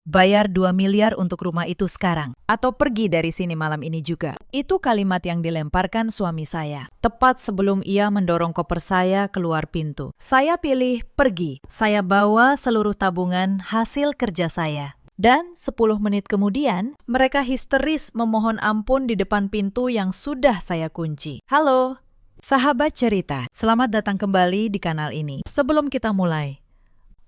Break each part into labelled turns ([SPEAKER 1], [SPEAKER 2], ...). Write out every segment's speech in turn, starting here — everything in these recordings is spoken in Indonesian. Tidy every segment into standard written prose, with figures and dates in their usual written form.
[SPEAKER 1] Bayar 2 miliar untuk rumah itu sekarang. Atau pergi dari sini malam ini juga. Itu kalimat yang dilemparkan suami saya. Tepat sebelum ia mendorong koper saya keluar pintu. Saya pilih pergi. Saya bawa seluruh tabungan hasil kerja saya. Dan 10 menit kemudian, mereka histeris memohon ampun di depan pintu yang sudah saya kunci. Halo, sahabat cerita. Selamat datang kembali di kanal ini. Sebelum kita mulai,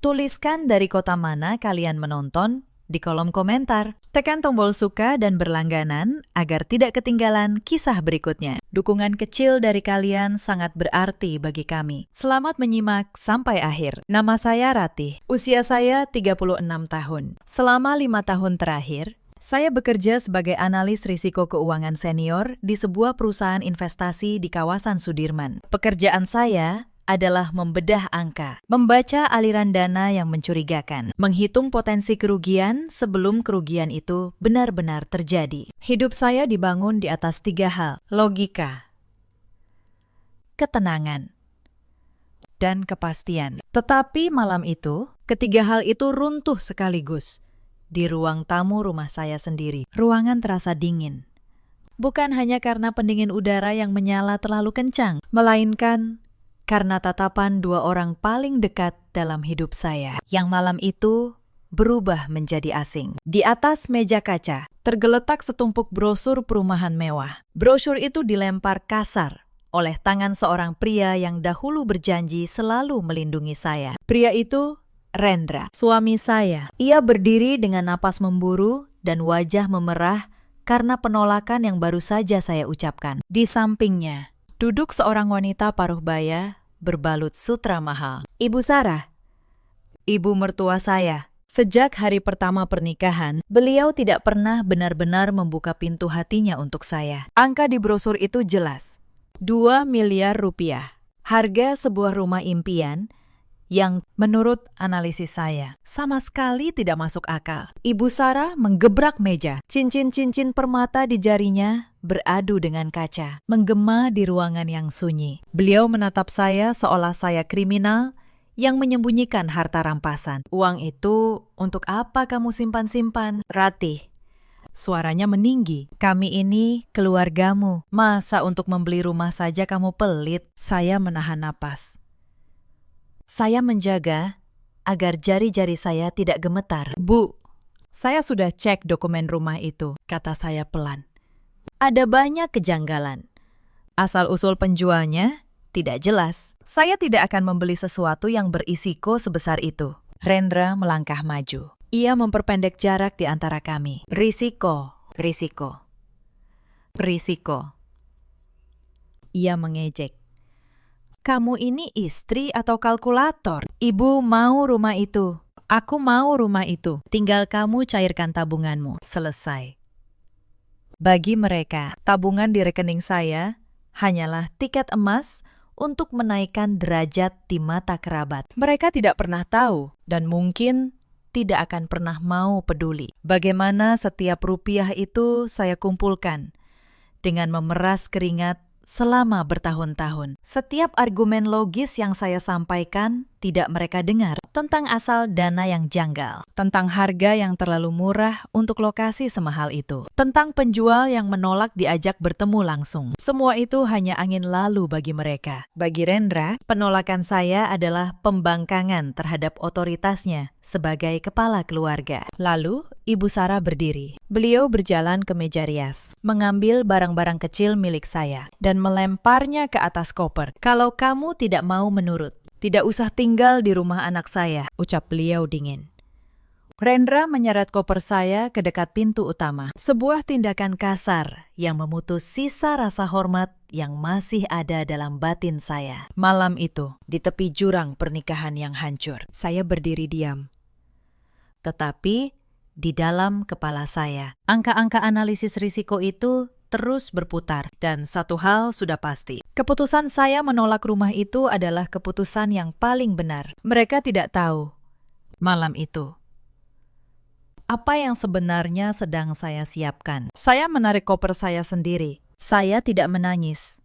[SPEAKER 1] tuliskan dari kota mana kalian menonton di kolom komentar. Tekan tombol suka dan berlangganan agar tidak ketinggalan kisah berikutnya. Dukungan kecil dari kalian sangat berarti bagi kami. Selamat menyimak sampai akhir. Nama saya Ratih. Usia saya 36 tahun. Selama 5 tahun terakhir, saya bekerja sebagai analis risiko keuangan senior di sebuah perusahaan investasi di kawasan Sudirman. Pekerjaan saya adalah membedah angka, membaca aliran dana yang mencurigakan, menghitung potensi kerugian sebelum kerugian itu benar-benar terjadi. Hidup saya dibangun di atas 3 hal: logika, ketenangan, dan kepastian. Tetapi malam itu, ketiga hal itu runtuh sekaligus. Di ruang tamu rumah saya sendiri, ruangan terasa dingin. Bukan hanya karena pendingin udara yang menyala terlalu kencang, melainkan karena tatapan 2 orang paling dekat dalam hidup saya, yang malam itu berubah menjadi asing. Di atas meja kaca, tergeletak setumpuk brosur perumahan mewah. Brosur itu dilempar kasar oleh tangan seorang pria yang dahulu berjanji selalu melindungi saya. Pria itu Rendra, suami saya. Ia berdiri dengan napas memburu dan wajah memerah karena penolakan yang baru saja saya ucapkan. Di sampingnya, duduk seorang wanita paruh baya berbalut sutra mahal. Ibu Sarah, ibu mertua saya. Sejak hari pertama pernikahan, beliau tidak pernah benar-benar membuka pintu hatinya untuk saya. Angka di brosur itu jelas, 2 miliar rupiah. Harga sebuah rumah impian yang menurut analisis saya sama sekali tidak masuk akal. Ibu Sarah menggebrak meja. Cincin-cincin permata di jarinya beradu dengan kaca, menggema di ruangan yang sunyi. Beliau menatap saya seolah saya kriminal yang menyembunyikan harta rampasan. Uang itu untuk apa kamu simpan-simpan? Ratih, suaranya meninggi. Kami ini keluargamu. Masa untuk membeli rumah saja kamu pelit? Saya menahan napas. Saya menjaga agar jari-jari saya tidak gemetar. Bu, saya sudah cek dokumen rumah itu, kata saya pelan. Ada banyak kejanggalan. Asal-usul penjualnya tidak jelas. Saya tidak akan membeli sesuatu yang berisiko sebesar itu. Rendra melangkah maju. Ia memperpendek jarak di antara kami. Risiko, risiko, risiko. Ia mengejek. Kamu ini istri atau kalkulator? Ibu mau rumah itu. Aku mau rumah itu. Tinggal kamu cairkan tabunganmu. Selesai. Bagi mereka, tabungan di rekening saya hanyalah tiket emas untuk menaikkan derajat di mata kerabat. Mereka tidak pernah tahu dan mungkin tidak akan pernah mau peduli bagaimana setiap rupiah itu saya kumpulkan dengan memeras keringat selama bertahun-tahun. Setiap argumen logis yang saya sampaikan tidak mereka dengar. Tentang asal dana yang janggal. Tentang harga yang terlalu murah untuk lokasi semahal itu. Tentang penjual yang menolak diajak bertemu langsung. Semua itu hanya angin lalu bagi mereka. Bagi Rendra, penolakan saya adalah pembangkangan terhadap otoritasnya sebagai kepala keluarga. Lalu, Ibu Sarah berdiri. Beliau berjalan ke meja rias, mengambil barang-barang kecil milik saya, dan melemparnya ke atas koper. Kalau kamu tidak mau menurut, tidak usah tinggal di rumah anak saya, ucap beliau dingin. Rendra menyeret koper saya ke dekat pintu utama. Sebuah tindakan kasar yang memutus sisa rasa hormat yang masih ada dalam batin saya. Malam itu, di tepi jurang pernikahan yang hancur, saya berdiri diam. Tetapi di dalam kepala saya, angka-angka analisis risiko itu terus berputar. Dan satu hal sudah pasti. Keputusan saya menolak rumah itu adalah keputusan yang paling benar. Mereka tidak tahu malam itu apa yang sebenarnya sedang saya siapkan. Saya menarik koper saya sendiri. Saya tidak menangis.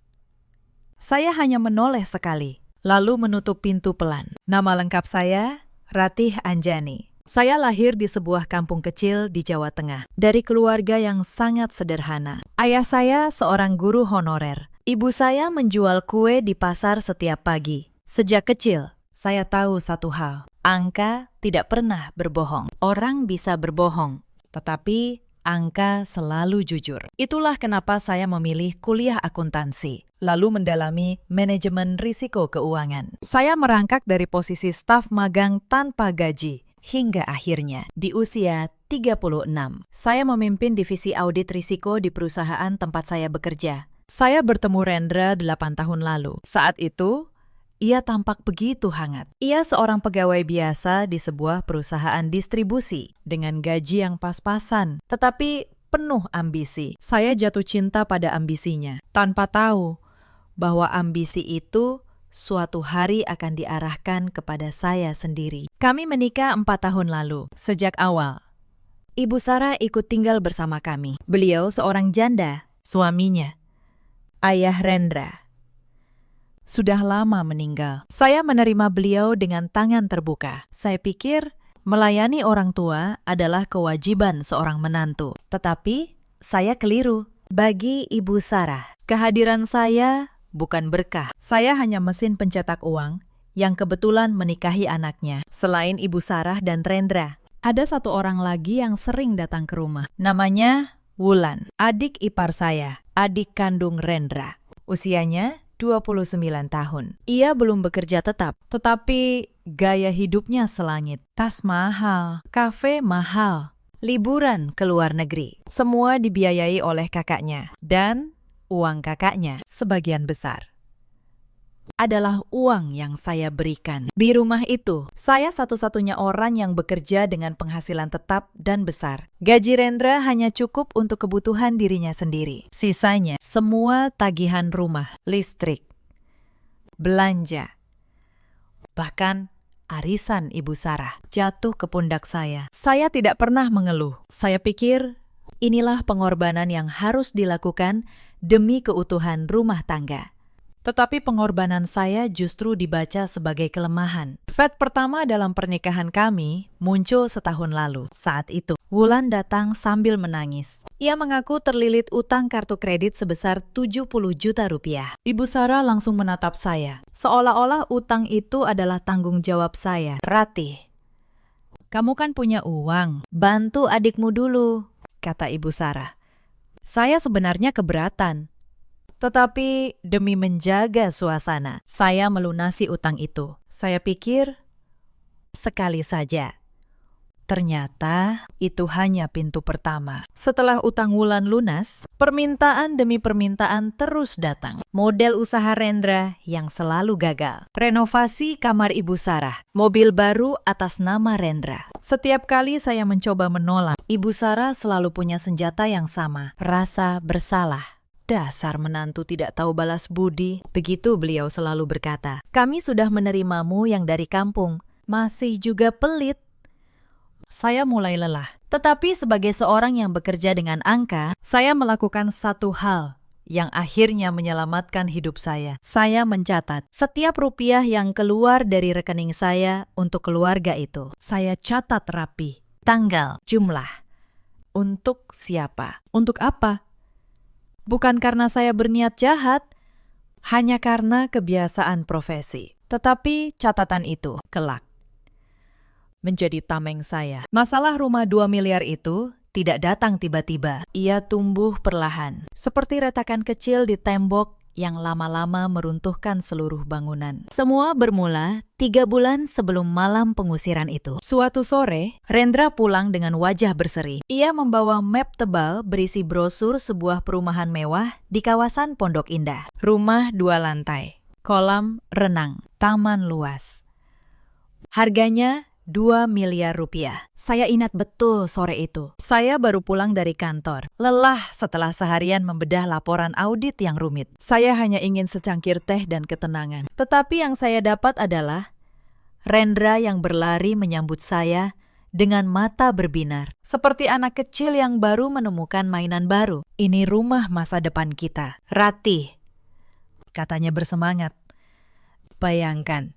[SPEAKER 1] Saya hanya menoleh sekali, lalu menutup pintu pelan. Nama lengkap saya, Ratih Anjani. Saya lahir di sebuah kampung kecil di Jawa Tengah, dari keluarga yang sangat sederhana. Ayah saya seorang guru honorer. Ibu saya menjual kue di pasar setiap pagi. Sejak kecil, saya tahu satu hal. Angka tidak pernah berbohong. Orang bisa berbohong, tetapi angka selalu jujur. Itulah kenapa saya memilih kuliah akuntansi, lalu mendalami manajemen risiko keuangan. Saya merangkak dari posisi staf magang tanpa gaji, hingga akhirnya di usia 36, saya memimpin divisi audit risiko di perusahaan tempat saya bekerja. Saya bertemu Rendra 8 tahun lalu. Saat itu, ia tampak begitu hangat. Ia seorang pegawai biasa di sebuah perusahaan distribusi dengan gaji yang pas-pasan, tetapi penuh ambisi. Saya jatuh cinta pada ambisinya, tanpa tahu bahwa ambisi itu suatu hari akan diarahkan kepada saya sendiri. Kami menikah 4 tahun lalu. Sejak awal, Ibu Sarah ikut tinggal bersama kami. Beliau seorang janda, suaminya, Ayah Rendra, sudah lama meninggal. Saya menerima beliau dengan tangan terbuka. Saya pikir melayani orang tua adalah kewajiban seorang menantu. Tetapi saya keliru. Bagi Ibu Sarah, kehadiran saya bukan berkah. Saya hanya mesin pencetak uang yang kebetulan menikahi anaknya. Selain Ibu Sarah dan Rendra, ada satu orang lagi yang sering datang ke rumah. Namanya Wulan, adik ipar saya, adik kandung Rendra. Usianya 29 tahun. Ia belum bekerja tetap, tetapi gaya hidupnya selangit. Tas mahal, kafe mahal, liburan ke luar negeri. Semua dibiayai oleh kakaknya. Dan uang kakaknya sebagian besar adalah uang yang saya berikan. Di rumah itu, saya satu-satunya orang yang bekerja dengan penghasilan tetap dan besar. Gaji Rendra hanya cukup untuk kebutuhan dirinya sendiri. Sisanya, semua tagihan rumah, listrik, belanja, bahkan arisan Ibu Sarah jatuh ke pundak saya. Saya tidak pernah mengeluh. Saya pikir inilah pengorbanan yang harus dilakukan demi keutuhan rumah tangga. Tetapi pengorbanan saya justru dibaca sebagai kelemahan. Fat pertama dalam pernikahan kami muncul setahun lalu. Saat itu, Wulan datang sambil menangis. Ia mengaku terlilit utang kartu kredit sebesar 70 juta rupiah. Ibu Sarah langsung menatap saya, seolah-olah utang itu adalah tanggung jawab saya. Ratih, kamu kan punya uang, bantu adikmu dulu, kata Ibu Sarah. Saya sebenarnya keberatan. Tetapi demi menjaga suasana, saya melunasi utang itu. Saya pikir, sekali saja. Ternyata itu hanya pintu pertama. Setelah utang Wulan lunas, permintaan demi permintaan terus datang. Model usaha Rendra yang selalu gagal. Renovasi kamar Ibu Sarah. Mobil baru atas nama Rendra. Setiap kali saya mencoba menolak, Ibu Sarah selalu punya senjata yang sama. Rasa bersalah. Dasar menantu tidak tahu balas budi. Begitu beliau selalu berkata. Kami sudah menerimamu yang dari kampung. Masih juga pelit. Saya mulai lelah. Tetapi sebagai seorang yang bekerja dengan angka, saya melakukan satu hal yang akhirnya menyelamatkan hidup saya. Saya mencatat setiap rupiah yang keluar dari rekening saya untuk keluarga itu. Saya catat rapi. Tanggal, jumlah. Untuk siapa? Untuk apa? Bukan karena saya berniat jahat, hanya karena kebiasaan profesi. Tetapi catatan itu kelak menjadi tameng saya. Masalah rumah 2 miliar itu tidak datang tiba-tiba. Ia tumbuh perlahan, seperti retakan kecil di tembok yang lama-lama meruntuhkan seluruh bangunan. Semua bermula 3 bulan sebelum malam pengusiran itu. Suatu sore, Rendra pulang dengan wajah berseri. Ia membawa map tebal berisi brosur sebuah perumahan mewah di kawasan Pondok Indah. Rumah 2 lantai, kolam renang, taman luas. Harganya 2 miliar rupiah. Saya ingat betul sore itu. Saya baru pulang dari kantor. Lelah setelah seharian membedah laporan audit yang rumit. Saya hanya ingin secangkir teh dan ketenangan. Tetapi yang saya dapat adalah Rendra yang berlari menyambut saya dengan mata berbinar. Seperti anak kecil yang baru menemukan mainan baru. Ini rumah masa depan kita. Ratih, katanya bersemangat. Bayangkan,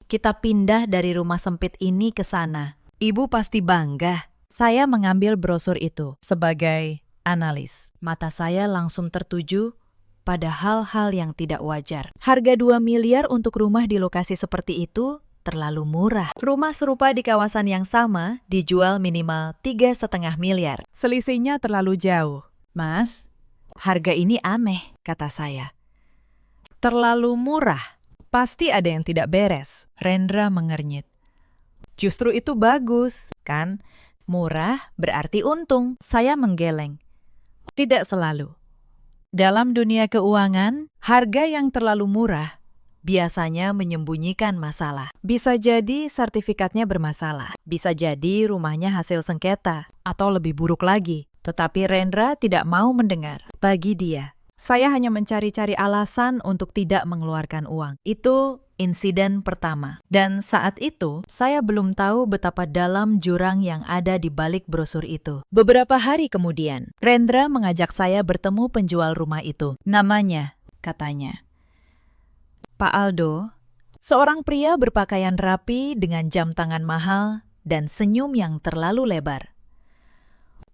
[SPEAKER 1] kita pindah dari rumah sempit ini ke sana. Ibu pasti bangga. Saya mengambil brosur itu sebagai analis. Mata saya langsung tertuju pada hal-hal yang tidak wajar. Harga 2 miliar untuk rumah di lokasi seperti itu terlalu murah. Rumah serupa di kawasan yang sama dijual minimal 3,5 miliar. Selisihnya terlalu jauh. Mas, harga ini aneh, kata saya. Terlalu murah. Pasti ada yang tidak beres. Rendra mengernyit. Justru itu bagus, kan? Murah berarti untung. Saya menggeleng. Tidak selalu. Dalam dunia keuangan, harga yang terlalu murah biasanya menyembunyikan masalah. Bisa jadi sertifikatnya bermasalah. Bisa jadi rumahnya hasil sengketa. Atau lebih buruk lagi. Tetapi Rendra tidak mau mendengar. Bagi dia, saya hanya mencari-cari alasan untuk tidak mengeluarkan uang. Itu insiden pertama. Dan saat itu, saya belum tahu betapa dalam jurang yang ada di balik brosur itu. Beberapa hari kemudian, Rendra mengajak saya bertemu penjual rumah itu. Namanya, katanya, Pak Aldo, seorang pria berpakaian rapi dengan jam tangan mahal dan senyum yang terlalu lebar.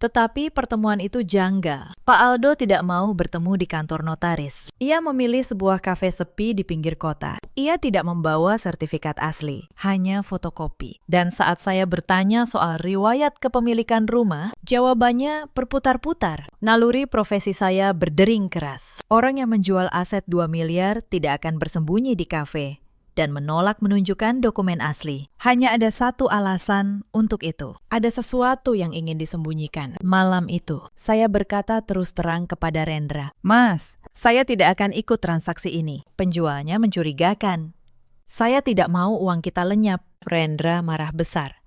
[SPEAKER 1] Tetapi pertemuan itu janggal. Pak Aldo tidak mau bertemu di kantor notaris. Ia memilih sebuah kafe sepi di pinggir kota. Ia tidak membawa sertifikat asli, hanya fotokopi. Dan saat saya bertanya soal riwayat kepemilikan rumah, jawabannya berputar-putar. Naluri profesi saya berdering keras. Orang yang menjual aset 2 miliar tidak akan bersembunyi di kafe dan menolak menunjukkan dokumen asli. Hanya ada satu alasan untuk itu. Ada sesuatu yang ingin disembunyikan. Malam itu, saya berkata terus terang kepada Rendra, Mas, saya tidak akan ikut transaksi ini. Penjualnya mencurigakan. Saya tidak mau uang kita lenyap. Rendra marah besar.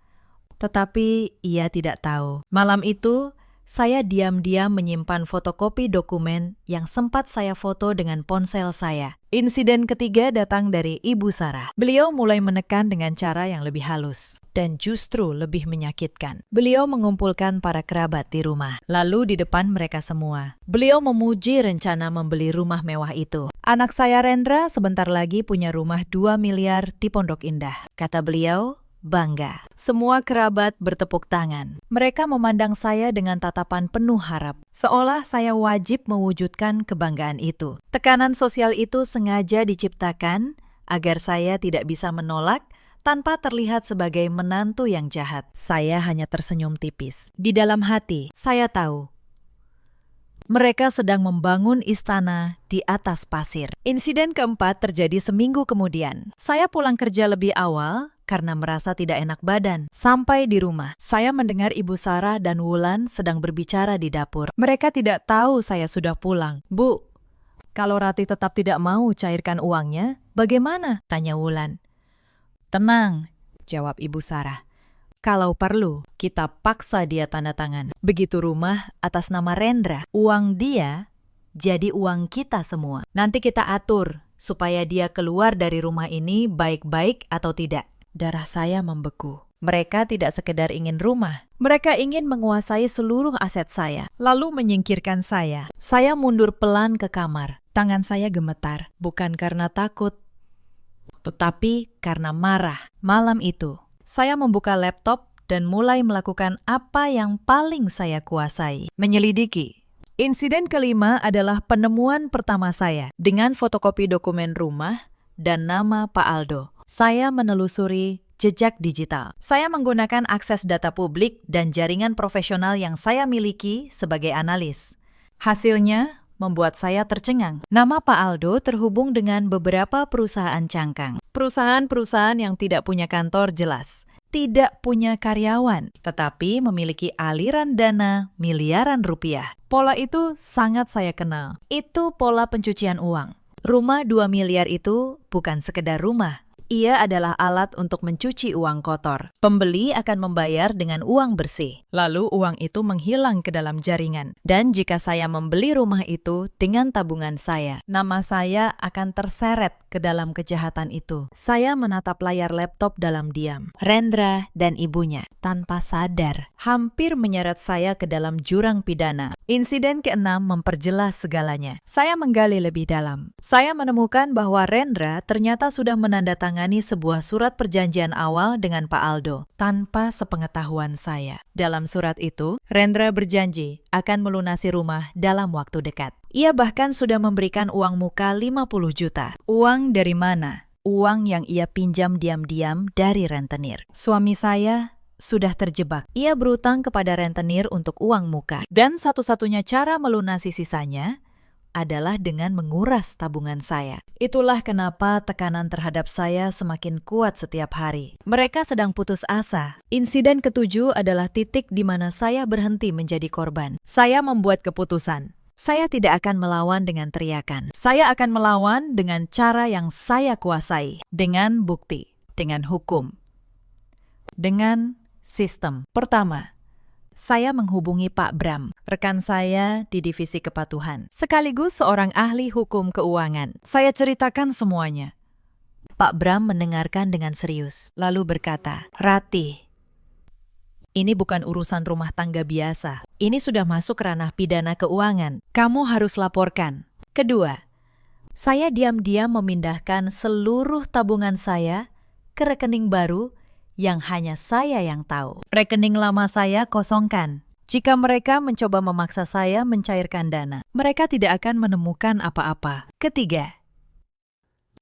[SPEAKER 1] Tetapi ia tidak tahu. Malam itu, saya diam-diam menyimpan fotokopi dokumen yang sempat saya foto dengan ponsel saya. Insiden ketiga datang dari Ibu Sarah. Beliau mulai menekan dengan cara yang lebih halus dan justru lebih menyakitkan. Beliau mengumpulkan para kerabat di rumah, lalu di depan mereka semua. Beliau memuji rencana membeli rumah mewah itu. Anak saya Rendra sebentar lagi punya rumah 2 miliar di Pondok Indah, kata beliau. Bangga. Semua kerabat bertepuk tangan. Mereka memandang saya dengan tatapan penuh harap, seolah saya wajib mewujudkan kebanggaan itu. Tekanan sosial itu sengaja diciptakan agar saya tidak bisa menolak tanpa terlihat sebagai menantu yang jahat. Saya hanya tersenyum tipis. Di dalam hati, saya tahu mereka sedang membangun istana di atas pasir. Insiden keempat terjadi seminggu kemudian. Saya pulang kerja lebih awal karena merasa tidak enak badan. Sampai di rumah, saya mendengar Ibu Sarah dan Wulan sedang berbicara di dapur. Mereka tidak tahu saya sudah pulang. Bu, kalau Rati tetap tidak mau cairkan uangnya, bagaimana? Tanya Wulan. Tenang, jawab Ibu Sarah. Kalau perlu, kita paksa dia tanda tangan. Begitu rumah atas nama Rendra, uang dia jadi uang kita semua. Nanti kita atur supaya dia keluar dari rumah ini baik-baik atau tidak. Darah saya membeku. Mereka tidak sekedar ingin rumah. Mereka ingin menguasai seluruh aset saya, lalu menyingkirkan saya. Saya mundur pelan ke kamar. Tangan saya gemetar, bukan karena takut, tetapi karena marah. Malam itu, saya membuka laptop dan mulai melakukan apa yang paling saya kuasai, menyelidiki. Insiden kelima adalah penemuan pertama saya dengan fotokopi dokumen rumah dan nama Pak Aldo. Saya menelusuri jejak digital. Saya menggunakan akses data publik dan jaringan profesional yang saya miliki sebagai analis. Hasilnya membuat saya tercengang. Nama Pak Aldo terhubung dengan beberapa perusahaan cangkang. Perusahaan-perusahaan yang tidak punya kantor jelas, tidak punya karyawan, tetapi memiliki aliran dana miliaran rupiah. Pola itu sangat saya kenal. Itu pola pencucian uang. Rumah 2 miliar itu bukan sekedar rumah. Ia adalah alat untuk mencuci uang kotor. Pembeli akan membayar dengan uang bersih. Lalu uang itu menghilang ke dalam jaringan. Dan jika saya membeli rumah itu dengan tabungan saya, nama saya akan terseret ke dalam kejahatan itu. Saya menatap layar laptop dalam diam. Rendra dan ibunya, tanpa sadar, hampir menyeret saya ke dalam jurang pidana. Insiden keenam memperjelas segalanya. Saya menggali lebih dalam. Saya menemukan bahwa Rendra ternyata sudah menandatangani menandatangani sebuah surat perjanjian awal dengan Pak Aldo tanpa sepengetahuan saya. Dalam surat itu, Rendra berjanji akan melunasi rumah dalam waktu dekat. Ia bahkan sudah memberikan uang muka 50 juta. Uang dari mana? Uang yang ia pinjam diam-diam dari rentenir. Suami saya sudah terjebak. Ia berutang kepada rentenir untuk uang muka. Dan satu-satunya cara melunasi sisanya adalah dengan menguras tabungan saya. Itulah kenapa tekanan terhadap saya semakin kuat setiap hari. Mereka sedang putus asa. Insiden ketujuh adalah titik di mana saya berhenti menjadi korban. Saya membuat keputusan. Saya tidak akan melawan dengan teriakan. Saya akan melawan dengan cara yang saya kuasai. Dengan bukti. Dengan hukum. Dengan sistem. Pertama, saya menghubungi Pak Bram, rekan saya di Divisi Kepatuhan, sekaligus seorang ahli hukum keuangan. Saya ceritakan semuanya. Pak Bram mendengarkan dengan serius, lalu berkata, "Ratih, ini bukan urusan rumah tangga biasa. Ini sudah masuk ranah pidana keuangan. Kamu harus laporkan." Kedua, saya diam-diam memindahkan seluruh tabungan saya ke rekening baru yang hanya saya yang tahu. Rekening lama saya kosongkan. Jika mereka mencoba memaksa saya mencairkan dana, mereka tidak akan menemukan apa-apa. Ketiga,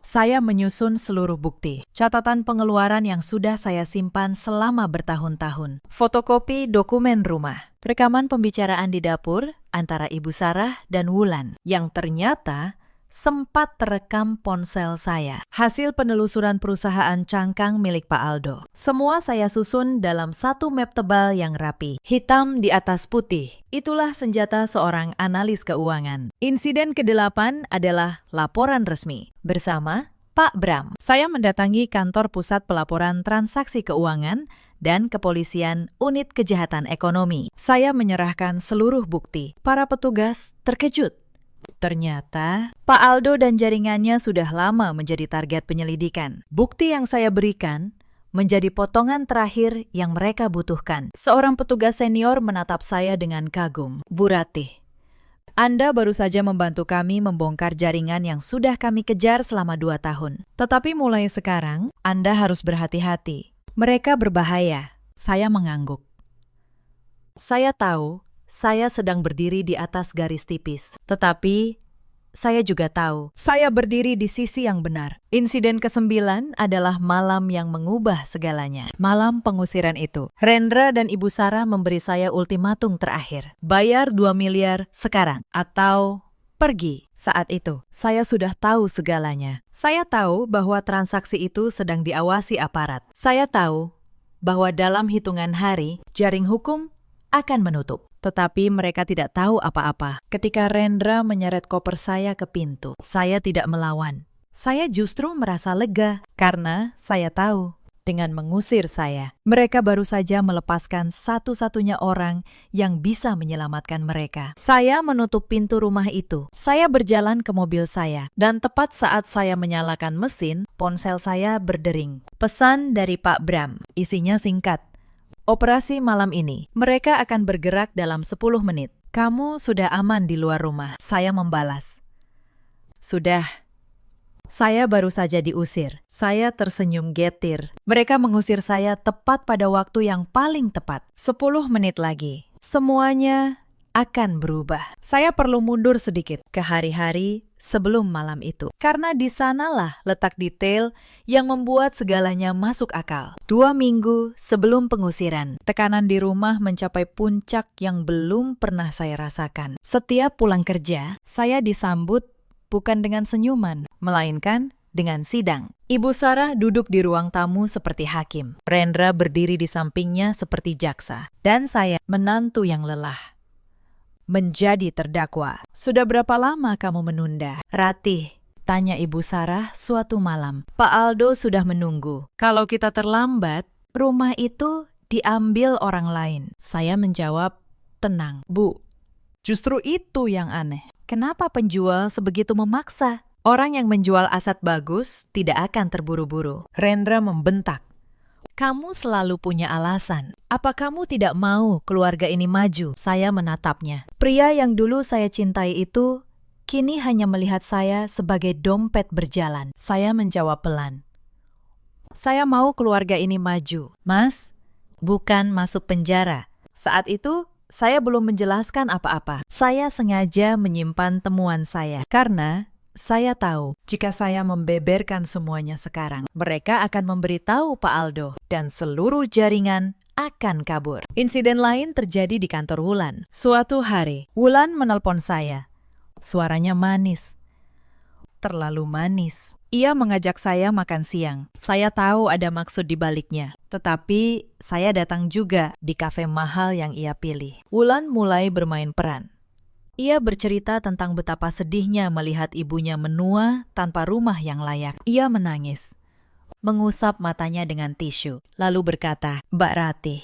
[SPEAKER 1] saya menyusun seluruh bukti, catatan pengeluaran yang sudah saya simpan selama bertahun-tahun, fotokopi dokumen rumah, rekaman pembicaraan di dapur antara Ibu Sarah dan Wulan, yang ternyata sempat terekam ponsel saya. Hasil penelusuran perusahaan cangkang milik Pak Aldo. Semua saya susun dalam satu map tebal yang rapi, hitam di atas putih. Itulah senjata seorang analis keuangan. Insiden ke-8 adalah laporan resmi bersama Pak Bram. Saya mendatangi kantor pusat pelaporan transaksi keuangan dan kepolisian unit kejahatan ekonomi. Saya menyerahkan seluruh bukti. Para petugas terkejut. Ternyata, Pak Aldo dan jaringannya sudah lama menjadi target penyelidikan. Bukti yang saya berikan menjadi potongan terakhir yang mereka butuhkan. Seorang petugas senior menatap saya dengan kagum. "Bu Ratih, Anda baru saja membantu kami membongkar jaringan yang sudah kami kejar selama 2 tahun. Tetapi mulai sekarang, Anda harus berhati-hati. Mereka berbahaya." Saya mengangguk. Saya tahu saya sedang berdiri di atas garis tipis. Tetapi, saya juga tahu saya berdiri di sisi yang benar. Insiden ke-9 adalah malam yang mengubah segalanya. Malam pengusiran itu. Rendra dan Ibu Sarah memberi saya ultimatum terakhir. Bayar 2 miliar sekarang. Atau pergi. Saat itu, saya sudah tahu segalanya. Saya tahu bahwa transaksi itu sedang diawasi aparat. Saya tahu bahwa dalam hitungan hari, jaring hukum akan menutup. Tetapi mereka tidak tahu apa-apa. Ketika Rendra menyeret koper saya ke pintu, saya tidak melawan. Saya justru merasa lega karena saya tahu dengan mengusir saya, mereka baru saja melepaskan satu-satunya orang yang bisa menyelamatkan mereka. Saya menutup pintu rumah itu. Saya berjalan ke mobil saya, dan tepat saat saya menyalakan mesin, ponsel saya berdering. Pesan dari Pak Bram, isinya singkat. "Operasi malam ini, mereka akan bergerak dalam 10 menit. Kamu sudah aman di luar rumah." Saya membalas. "Sudah. Saya baru saja diusir." Saya tersenyum getir. Mereka mengusir saya tepat pada waktu yang paling tepat. 10 menit lagi. Semuanya akan berubah. Saya perlu mundur sedikit ke hari-hari sebelum malam itu. Karena di sanalah letak detail yang membuat segalanya masuk akal. 2 minggu sebelum pengusiran, tekanan di rumah mencapai puncak yang belum pernah saya rasakan. Setiap pulang kerja, saya disambut bukan dengan senyuman, melainkan dengan sidang. Ibu Sarah duduk di ruang tamu seperti hakim. Rendra berdiri di sampingnya seperti jaksa. Dan saya, menantu yang lelah, menjadi terdakwa. "Sudah berapa lama kamu menunda?" "Ratih," tanya Ibu Sarah suatu malam. "Pak Aldo sudah menunggu. Kalau kita terlambat, rumah itu diambil orang lain." Saya menjawab, "Tenang, Bu. Justru itu yang aneh. Kenapa penjual sebegitu memaksa? Orang yang menjual aset bagus tidak akan terburu-buru." Rendra membentak. "Kamu selalu punya alasan. Apa kamu tidak mau keluarga ini maju?" Saya menatapnya. Pria yang dulu saya cintai itu kini hanya melihat saya sebagai dompet berjalan. Saya menjawab pelan. Saya mau keluarga ini maju. Mas, bukan masuk penjara. Saat itu, saya belum menjelaskan apa-apa. Saya sengaja menyimpan temuan saya karena saya tahu jika saya membeberkan semuanya sekarang, mereka akan memberitahu Pak Aldo dan seluruh jaringan akan kabur. Insiden lain terjadi di kantor Wulan. Suatu hari, Wulan menelpon saya. Suaranya manis. Terlalu manis. Ia mengajak saya makan siang. Saya tahu ada maksud di baliknya. Tetapi saya datang juga di kafe mahal yang ia pilih. Wulan mulai bermain peran. Ia bercerita tentang betapa sedihnya melihat ibunya menua tanpa rumah yang layak. Ia menangis, mengusap matanya dengan tisu, lalu berkata, "Mbak Ratih,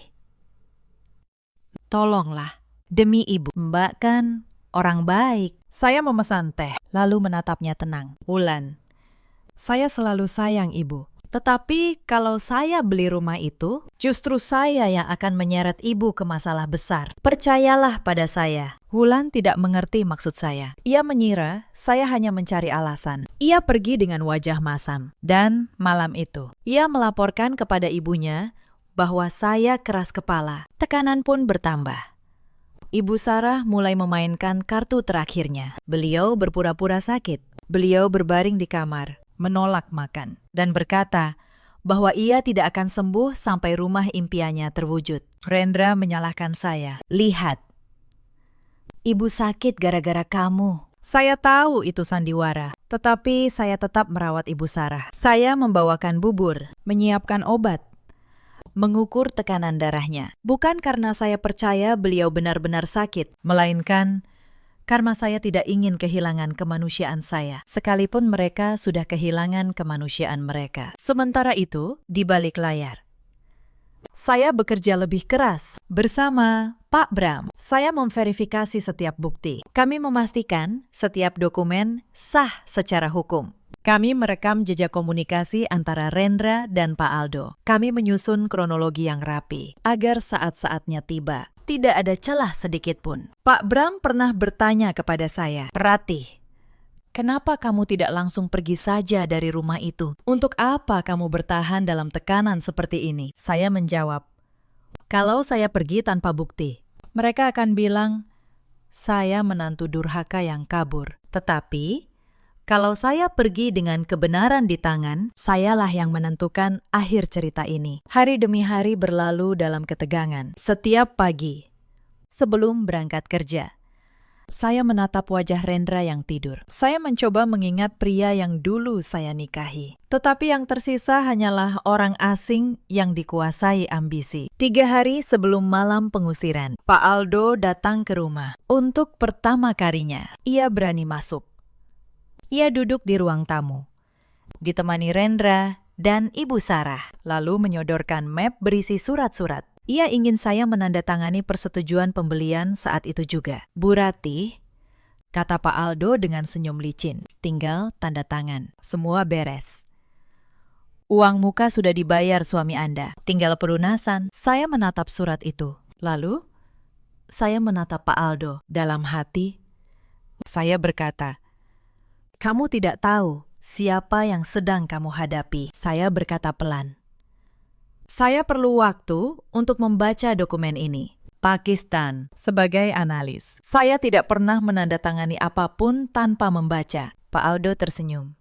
[SPEAKER 1] tolonglah, demi ibu. Mbak kan orang baik." Saya memesan teh, lalu menatapnya tenang. "Wulan, saya selalu sayang ibu. Tetapi kalau saya beli rumah itu, justru saya yang akan menyeret ibu ke masalah besar. Percayalah pada saya." Wulan tidak mengerti maksud saya. Ia mengira saya hanya mencari alasan. Ia pergi dengan wajah masam. Dan malam itu, ia melaporkan kepada ibunya bahwa saya keras kepala. Tekanan pun bertambah. Ibu Sarah mulai memainkan kartu terakhirnya. Beliau berpura-pura sakit. Beliau berbaring di kamar, menolak makan, dan berkata bahwa ia tidak akan sembuh sampai rumah impiannya terwujud. Rendra menyalahkan saya. "Lihat, ibu sakit gara-gara kamu." Saya tahu itu sandiwara, tetapi saya tetap merawat Ibu Sarah. Saya membawakan bubur, menyiapkan obat, mengukur tekanan darahnya. Bukan karena saya percaya beliau benar-benar sakit, melainkan karena saya tidak ingin kehilangan kemanusiaan saya, sekalipun mereka sudah kehilangan kemanusiaan mereka. Sementara itu, di balik layar, saya bekerja lebih keras bersama Pak Bram. Saya memverifikasi setiap bukti. Kami memastikan setiap dokumen sah secara hukum. Kami merekam jejak komunikasi antara Rendra dan Pak Aldo. Kami menyusun kronologi yang rapi, agar saat-saatnya tiba, tidak ada celah sedikit pun. Pak Bram pernah bertanya kepada saya, "Ratih, kenapa kamu tidak langsung pergi saja dari rumah itu? Untuk apa kamu bertahan dalam tekanan seperti ini?" Saya menjawab, "Kalau saya pergi tanpa bukti, mereka akan bilang, saya menantu durhaka yang kabur. Tetapi, kalau saya pergi dengan kebenaran di tangan, sayalah yang menentukan akhir cerita ini." Hari demi hari berlalu dalam ketegangan. Setiap pagi, sebelum berangkat kerja, saya menatap wajah Rendra yang tidur. Saya mencoba mengingat pria yang dulu saya nikahi. Tetapi yang tersisa hanyalah orang asing yang dikuasai ambisi. 3 hari sebelum malam pengusiran, Pak Aldo datang ke rumah. Untuk pertama kalinya, ia berani masuk. Ia duduk di ruang tamu, ditemani Rendra dan Ibu Sarah, lalu menyodorkan map berisi surat-surat. Ia ingin saya menandatangani persetujuan pembelian saat itu juga. "Bu Ratih," kata Pak Aldo dengan senyum licin, "tinggal tanda tangan. Semua beres. Uang muka sudah dibayar suami Anda, tinggal pelunasan." Saya menatap surat itu. Lalu, saya menatap Pak Aldo. Dalam hati, saya berkata, "Kamu tidak tahu siapa yang sedang kamu hadapi." Saya berkata pelan, "Saya perlu waktu untuk membaca dokumen ini." Pakistan sebagai analis. Saya tidak pernah menandatangani apapun tanpa membaca. Pak Aldo tersenyum,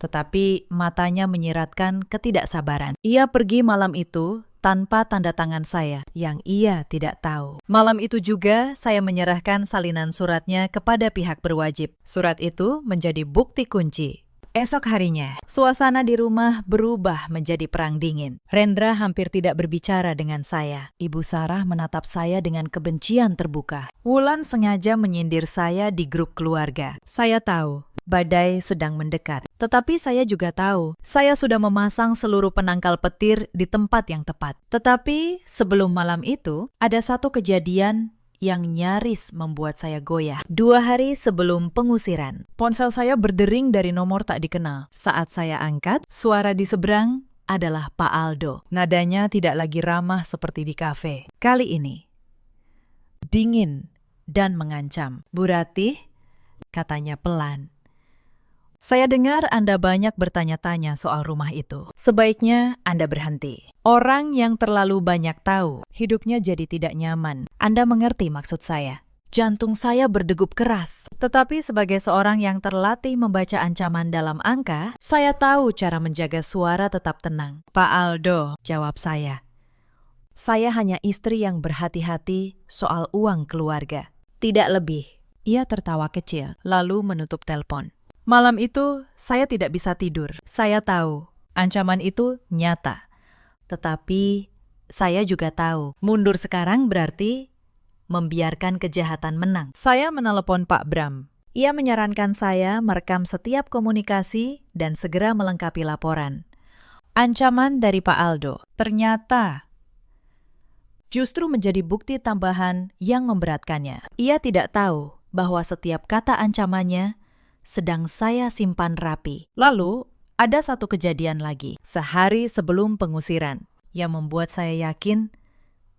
[SPEAKER 1] tetapi matanya menyiratkan ketidaksabaran. Ia pergi malam itu tanpa tanda tangan saya, yang ia tidak tahu. Malam itu juga saya menyerahkan salinan suratnya kepada pihak berwajib. Surat itu menjadi bukti kunci. Esok harinya, suasana di rumah berubah menjadi perang dingin. Rendra hampir tidak berbicara dengan saya. Ibu Sarah menatap saya dengan kebencian terbuka. Wulan sengaja menyindir saya di grup keluarga. Saya tahu badai sedang mendekat. Tetapi saya juga tahu, saya sudah memasang seluruh penangkal petir di tempat yang tepat. Tetapi sebelum malam itu, ada satu kejadian yang nyaris membuat saya goyah. 2 hari sebelum pengusiran, ponsel saya berdering dari nomor tak dikenal. Saat saya angkat, suara di seberang adalah Pak Aldo. Nadanya tidak lagi ramah seperti di kafe. Kali ini, dingin dan mengancam. "Bu Ratih," katanya pelan, Saya dengar Anda banyak bertanya-tanya soal rumah itu. Sebaiknya Anda berhenti. Orang yang terlalu banyak tahu, hidupnya jadi tidak nyaman. Anda mengerti maksud saya. Jantung saya berdegup keras. Tetapi sebagai seorang yang terlatih membaca ancaman dalam angka, saya tahu cara menjaga suara tetap tenang. Pak Aldo, jawab saya. Saya hanya istri yang berhati-hati soal uang keluarga. Tidak lebih. Ia tertawa kecil, lalu menutup telepon. Malam itu, saya tidak bisa tidur. Saya tahu, ancaman itu nyata. Tetapi, saya juga tahu, mundur sekarang berarti membiarkan kejahatan menang. Saya menelepon Pak Bram. Ia menyarankan saya merekam setiap komunikasi dan segera melengkapi laporan. Ancaman dari Pak Aldo ternyata justru menjadi bukti tambahan yang memberatkannya. Ia tidak tahu bahwa setiap kata ancamannya sedang saya simpan rapi. Lalu, ada satu kejadian lagi, sehari sebelum pengusiran, yang membuat saya yakin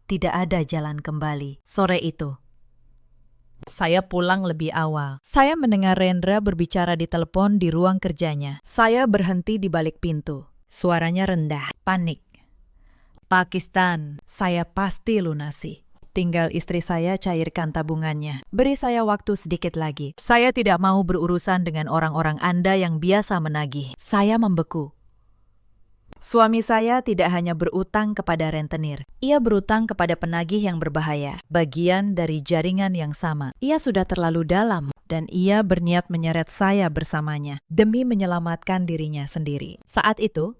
[SPEAKER 1] tidak ada jalan kembali. Sore itu, saya pulang lebih awal. Saya mendengar Rendra berbicara di telepon di ruang kerjanya. Saya berhenti di balik pintu. Suaranya rendah, panik. Pakistan, saya pasti lunasi. Tinggal istri saya cairkan tabungannya. Beri saya waktu sedikit lagi. Saya tidak mau berurusan dengan orang-orang Anda yang biasa menagih. Saya membeku. Suami saya tidak hanya berutang kepada rentenir. Ia berutang kepada penagih yang berbahaya. Bagian dari jaringan yang sama. Ia sudah terlalu dalam dan ia berniat menyeret saya bersamanya demi menyelamatkan dirinya sendiri. Saat itu,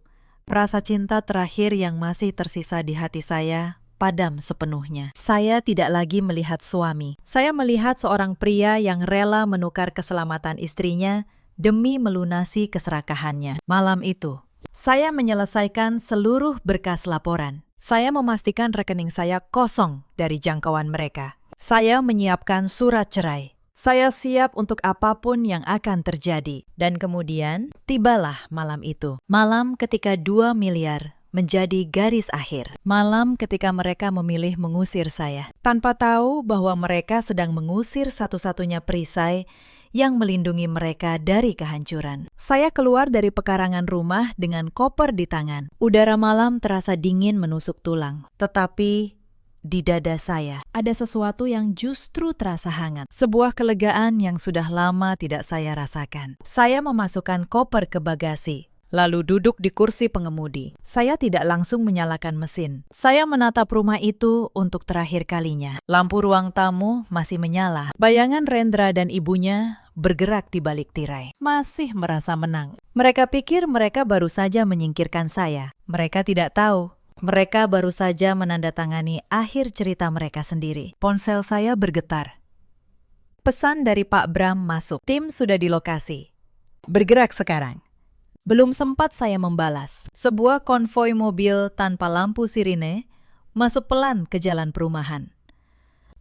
[SPEAKER 1] rasa cinta terakhir yang masih tersisa di hati saya padam sepenuhnya. Saya tidak lagi melihat suami. Saya melihat seorang pria yang rela menukar keselamatan istrinya demi melunasi keserakahannya. Malam itu, saya menyelesaikan seluruh berkas laporan. Saya memastikan rekening saya kosong dari jangkauan mereka. Saya menyiapkan surat cerai. Saya siap untuk apapun yang akan terjadi. Dan kemudian, tibalah malam itu. Malam ketika 2 miliar menjadi garis akhir. Malam ketika mereka memilih mengusir saya, tanpa tahu bahwa mereka sedang mengusir satu-satunya perisai yang melindungi mereka dari kehancuran. Saya keluar dari pekarangan rumah dengan koper di tangan. Udara malam terasa dingin menusuk tulang. Tetapi di dada saya ada sesuatu yang justru terasa hangat. Sebuah kelegaan yang sudah lama tidak saya rasakan. Saya memasukkan koper ke bagasi, lalu duduk di kursi pengemudi. Saya tidak langsung menyalakan mesin. Saya menatap rumah itu untuk terakhir kalinya. Lampu ruang tamu masih menyala. Bayangan Rendra dan ibunya bergerak di balik tirai. Masih merasa menang. Mereka pikir mereka baru saja menyingkirkan saya. Mereka tidak tahu. Mereka baru saja menandatangani akhir cerita mereka sendiri. Ponsel saya bergetar. Pesan dari Pak Bram masuk. Tim sudah di lokasi. Bergerak sekarang. Belum sempat saya membalas. Sebuah konvoi mobil tanpa lampu sirine masuk pelan ke jalan perumahan.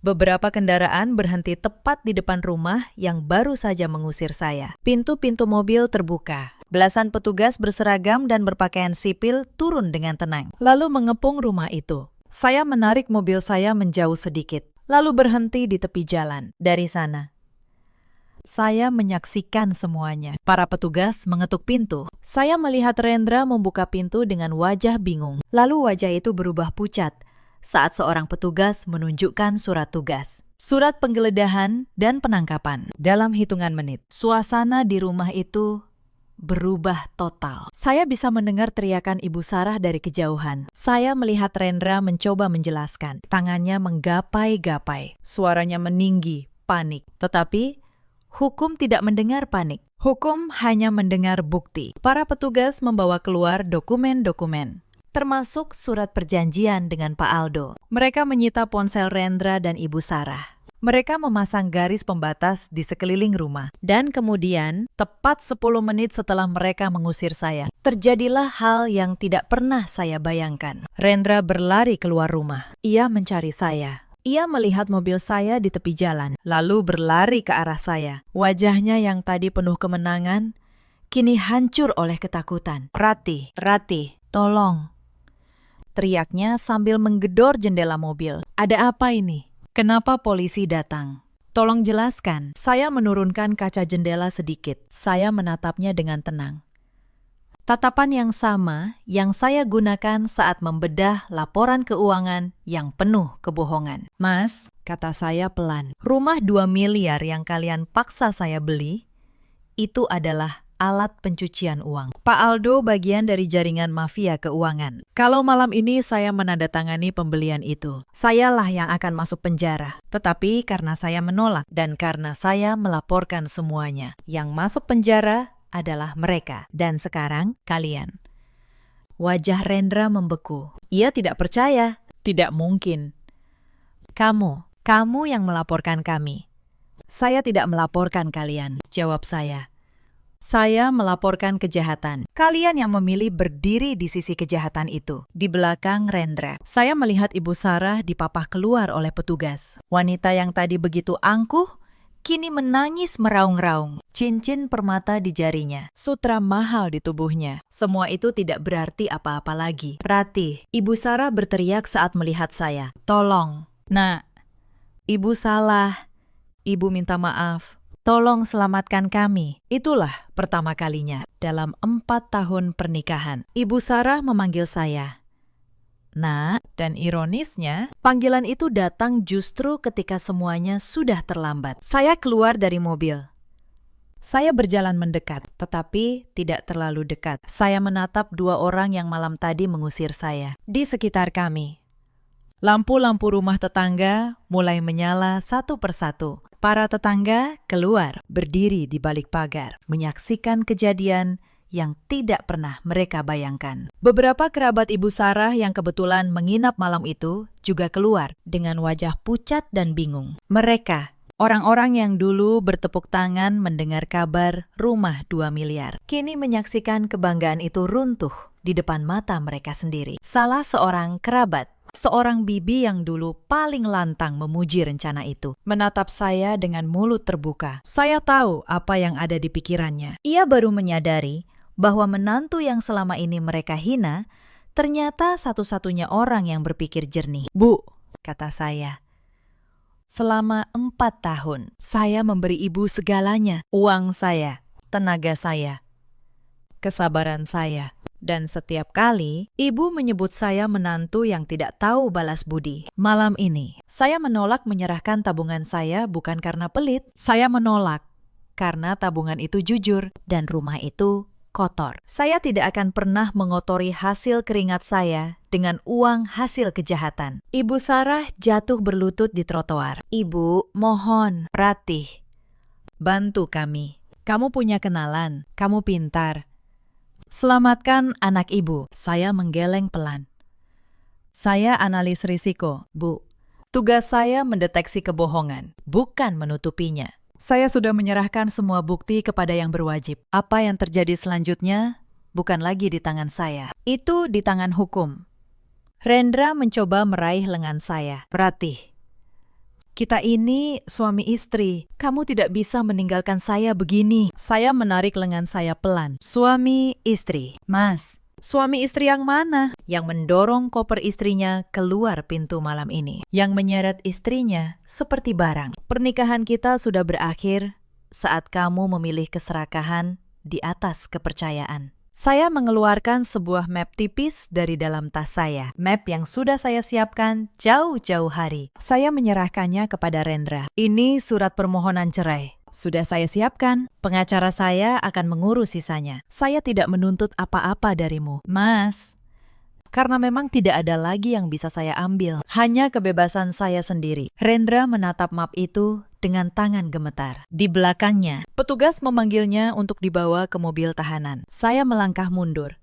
[SPEAKER 1] Beberapa kendaraan berhenti tepat di depan rumah yang baru saja mengusir saya. Pintu-pintu mobil terbuka. Belasan petugas berseragam dan berpakaian sipil turun dengan tenang, lalu mengepung rumah itu. Saya menarik mobil saya menjauh sedikit, lalu berhenti di tepi jalan. Dari sana, saya menyaksikan semuanya. Para petugas mengetuk pintu. Saya melihat Rendra membuka pintu dengan wajah bingung. Lalu wajah itu berubah pucat saat seorang petugas menunjukkan surat tugas. Surat penggeledahan dan penangkapan. Dalam hitungan menit, suasana di rumah itu berubah total. Saya bisa mendengar teriakan Ibu Sarah dari kejauhan. Saya melihat Rendra mencoba menjelaskan. Tangannya menggapai-gapai. Suaranya meninggi, panik. Tetapi hukum tidak mendengar panik. Hukum hanya mendengar bukti. Para petugas membawa keluar dokumen-dokumen, termasuk surat perjanjian dengan Pak Aldo. Mereka menyita ponsel Rendra dan Ibu Sarah. Mereka memasang garis pembatas di sekeliling rumah. Dan kemudian, tepat 10 menit setelah mereka mengusir saya, terjadilah hal yang tidak pernah saya bayangkan. Rendra berlari keluar rumah. Ia mencari saya. Ia melihat mobil saya di tepi jalan, lalu berlari ke arah saya. Wajahnya yang tadi penuh kemenangan, kini hancur oleh ketakutan. "Rati, Rati, tolong!" teriaknya sambil menggedor jendela mobil. "Ada apa ini? Kenapa polisi datang?" Tolong jelaskan. Saya menurunkan kaca jendela sedikit. Saya menatapnya dengan tenang. Tatapan yang sama yang saya gunakan saat membedah laporan keuangan yang penuh kebohongan. Mas, kata saya pelan, rumah 2 miliar yang kalian paksa saya beli, itu adalah alat pencucian uang. Pak Aldo bagian dari jaringan mafia keuangan. Kalau malam ini saya menandatangani pembelian itu, sayalah yang akan masuk penjara. Tetapi karena saya menolak dan karena saya melaporkan semuanya, yang masuk penjara adalah mereka. Dan sekarang kalian. Wajah Rendra membeku. Ia tidak percaya. Tidak mungkin. Kamu yang melaporkan kami. Saya tidak melaporkan kalian, jawab saya. Saya melaporkan kejahatan. Kalian yang memilih berdiri di sisi kejahatan itu. Di belakang Rendra, saya melihat Ibu Sarah dipapah keluar oleh petugas. Wanita yang tadi begitu angkuh, kini menangis meraung-raung. Cincin permata di jarinya, sutra mahal di tubuhnya. Semua itu tidak berarti apa-apa lagi. Ratih, Ibu Sarah berteriak saat melihat saya. Tolong, Nak. Ibu salah. Ibu minta maaf. Tolong selamatkan kami. Itulah pertama kalinya dalam 4 tahun pernikahan. Ibu Sarah memanggil saya. Nah, dan ironisnya, panggilan itu datang justru ketika semuanya sudah terlambat. Saya keluar dari mobil. Saya berjalan mendekat, tetapi tidak terlalu dekat. Saya menatap 2 orang yang malam tadi mengusir saya. Di sekitar kami, lampu-lampu rumah tetangga mulai menyala satu persatu. Para tetangga keluar, berdiri di balik pagar, menyaksikan kejadian yang tidak pernah mereka bayangkan. Beberapa kerabat Ibu Sarah yang kebetulan menginap malam itu juga keluar dengan wajah pucat dan bingung. Mereka, orang-orang yang dulu bertepuk tangan mendengar kabar rumah 2 miliar, kini menyaksikan kebanggaan itu runtuh di depan mata mereka sendiri. Salah seorang kerabat, seorang bibi yang dulu paling lantang memuji rencana itu, menatap saya dengan mulut terbuka. Saya tahu apa yang ada di pikirannya. Ia baru menyadari bahwa menantu yang selama ini mereka hina, ternyata satu-satunya orang yang berpikir jernih. Bu, kata saya, selama 4 tahun, saya memberi ibu segalanya. Uang saya, tenaga saya, kesabaran saya. Dan setiap kali, ibu menyebut saya menantu yang tidak tahu balas budi. Malam ini, saya menolak menyerahkan tabungan saya bukan karena pelit. Saya menolak karena tabungan itu jujur dan rumah itu kotor. Saya tidak akan pernah mengotori hasil keringat saya dengan uang hasil kejahatan. Ibu Sarah jatuh berlutut di trotoar. Ibu, mohon, Ratih, bantu kami. Kamu punya kenalan, kamu pintar. Selamatkan anak ibu. Saya menggeleng pelan. Saya analis risiko, Bu. Tugas saya mendeteksi kebohongan, bukan menutupinya. Saya sudah menyerahkan semua bukti kepada yang berwajib. Apa yang terjadi selanjutnya bukan lagi di tangan saya. Itu di tangan hukum. Rendra mencoba meraih lengan saya. Ratih, kita ini suami istri. Kamu tidak bisa meninggalkan saya begini. Saya menarik lengan saya pelan. Suami istri. Mas, suami istri yang mana? Yang mendorong koper istrinya keluar pintu malam ini. Yang menyeret istrinya seperti barang. Pernikahan kita sudah berakhir saat kamu memilih keserakahan di atas kepercayaan. Saya mengeluarkan sebuah map tipis dari dalam tas saya. Map yang sudah saya siapkan jauh-jauh hari. Saya menyerahkannya kepada Rendra. Ini surat permohonan cerai. Sudah saya siapkan. Pengacara saya akan mengurus sisanya. Saya tidak menuntut apa-apa darimu. Mas, karena memang tidak ada lagi yang bisa saya ambil. Hanya kebebasan saya sendiri. Rendra menatap map itu dengan tangan gemetar. Di belakangnya, petugas memanggilnya untuk dibawa ke mobil tahanan. Saya melangkah mundur.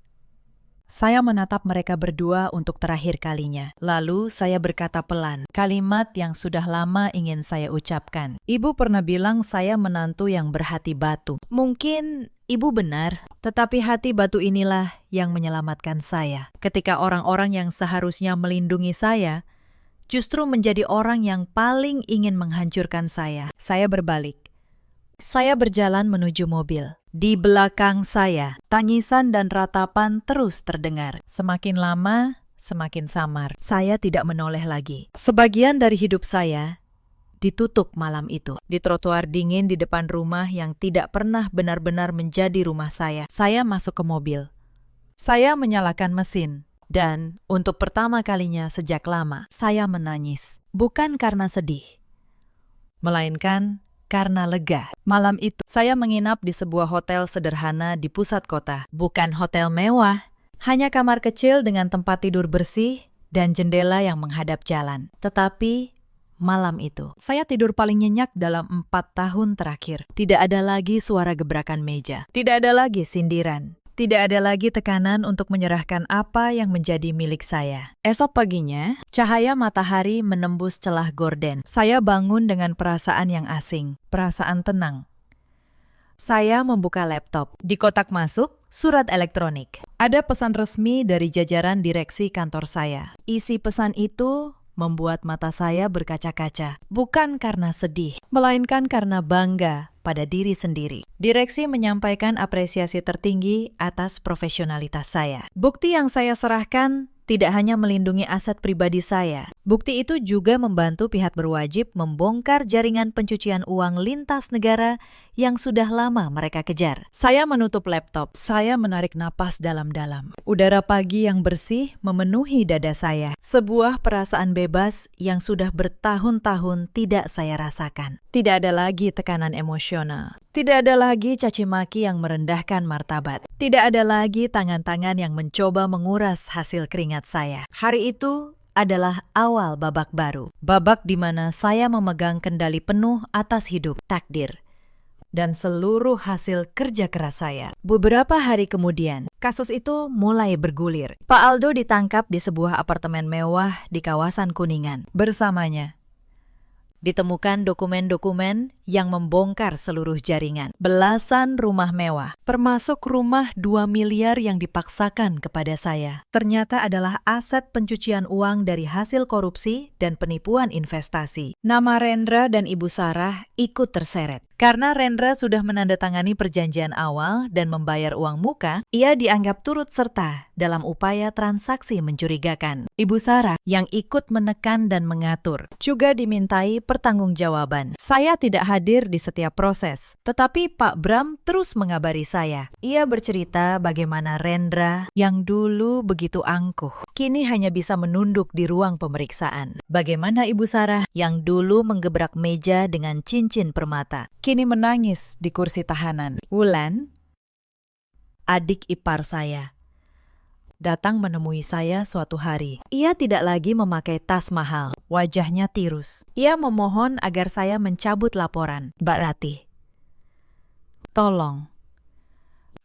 [SPEAKER 1] Saya menatap mereka berdua untuk terakhir kalinya. Lalu saya berkata pelan, kalimat yang sudah lama ingin saya ucapkan. Ibu pernah bilang saya menantu yang berhati batu. Mungkin ibu benar, tetapi hati batu inilah yang menyelamatkan saya. Ketika orang-orang yang seharusnya melindungi saya, justru menjadi orang yang paling ingin menghancurkan saya. Saya berbalik. Saya berjalan menuju mobil. Di belakang saya, tangisan dan ratapan terus terdengar. Semakin lama, semakin samar. Saya tidak menoleh lagi. Sebagian dari hidup saya ditutup malam itu. Di trotoar dingin di depan rumah yang tidak pernah benar-benar menjadi rumah saya masuk ke mobil. Saya menyalakan mesin. Dan untuk pertama kalinya sejak lama, saya menangis. Bukan karena sedih, melainkan karena lega. Malam itu, saya menginap di sebuah hotel sederhana di pusat kota. Bukan hotel mewah, hanya kamar kecil dengan tempat tidur bersih dan jendela yang menghadap jalan. Tetapi malam itu, saya tidur paling nyenyak dalam 4 tahun terakhir. Tidak ada lagi suara gebrakan meja. Tidak ada lagi sindiran. Tidak ada lagi tekanan untuk menyerahkan apa yang menjadi milik saya. Esok paginya, cahaya matahari menembus celah gorden. Saya bangun dengan perasaan yang asing, perasaan tenang. Saya membuka laptop. Di kotak masuk, surat elektronik. Ada pesan resmi dari jajaran direksi kantor saya. Isi pesan itu membuat mata saya berkaca-kaca. Bukan karena sedih, melainkan karena bangga pada diri sendiri. Direksi menyampaikan apresiasi tertinggi atas profesionalitas saya. Bukti yang saya serahkan tidak hanya melindungi aset pribadi saya. Bukti itu juga membantu pihak berwajib membongkar jaringan pencucian uang lintas negara yang sudah lama mereka kejar. Saya menutup laptop. Saya menarik napas dalam-dalam. Udara pagi yang bersih memenuhi dada saya. Sebuah perasaan bebas yang sudah bertahun-tahun tidak saya rasakan. Tidak ada lagi tekanan emosional. Tidak ada lagi caci maki yang merendahkan martabat. Tidak ada lagi tangan-tangan yang mencoba menguras hasil keringat saya. Hari itu adalah awal babak baru. Babak di mana saya memegang kendali penuh atas hidup, takdir, dan seluruh hasil kerja keras saya. Beberapa hari kemudian, kasus itu mulai bergulir. Pak Aldo ditangkap di sebuah apartemen mewah di kawasan Kuningan. Bersamanya ditemukan dokumen-dokumen yang membongkar seluruh jaringan. Belasan rumah mewah, termasuk rumah 2 miliar yang dipaksakan kepada saya, ternyata adalah aset pencucian uang dari hasil korupsi dan penipuan investasi. Nama Rendra dan Ibu Sarah ikut terseret. Karena Rendra sudah menandatangani perjanjian awal dan membayar uang muka, ia dianggap turut serta dalam upaya transaksi mencurigakan. Ibu Sarah yang ikut menekan dan mengatur juga dimintai pertanggungjawaban. Saya tidak hadir di setiap proses, tetapi Pak Bram terus mengabari saya. Ia bercerita bagaimana Rendra yang dulu begitu angkuh, kini hanya bisa menunduk di ruang pemeriksaan. Bagaimana Ibu Sarah yang dulu menggebrak meja dengan cincin permata, kini menangis di kursi tahanan. Wulan, adik ipar saya, datang menemui saya suatu hari. Ia tidak lagi memakai tas mahal, wajahnya tirus. Ia memohon agar saya mencabut laporan. Mbak Ratih, tolong,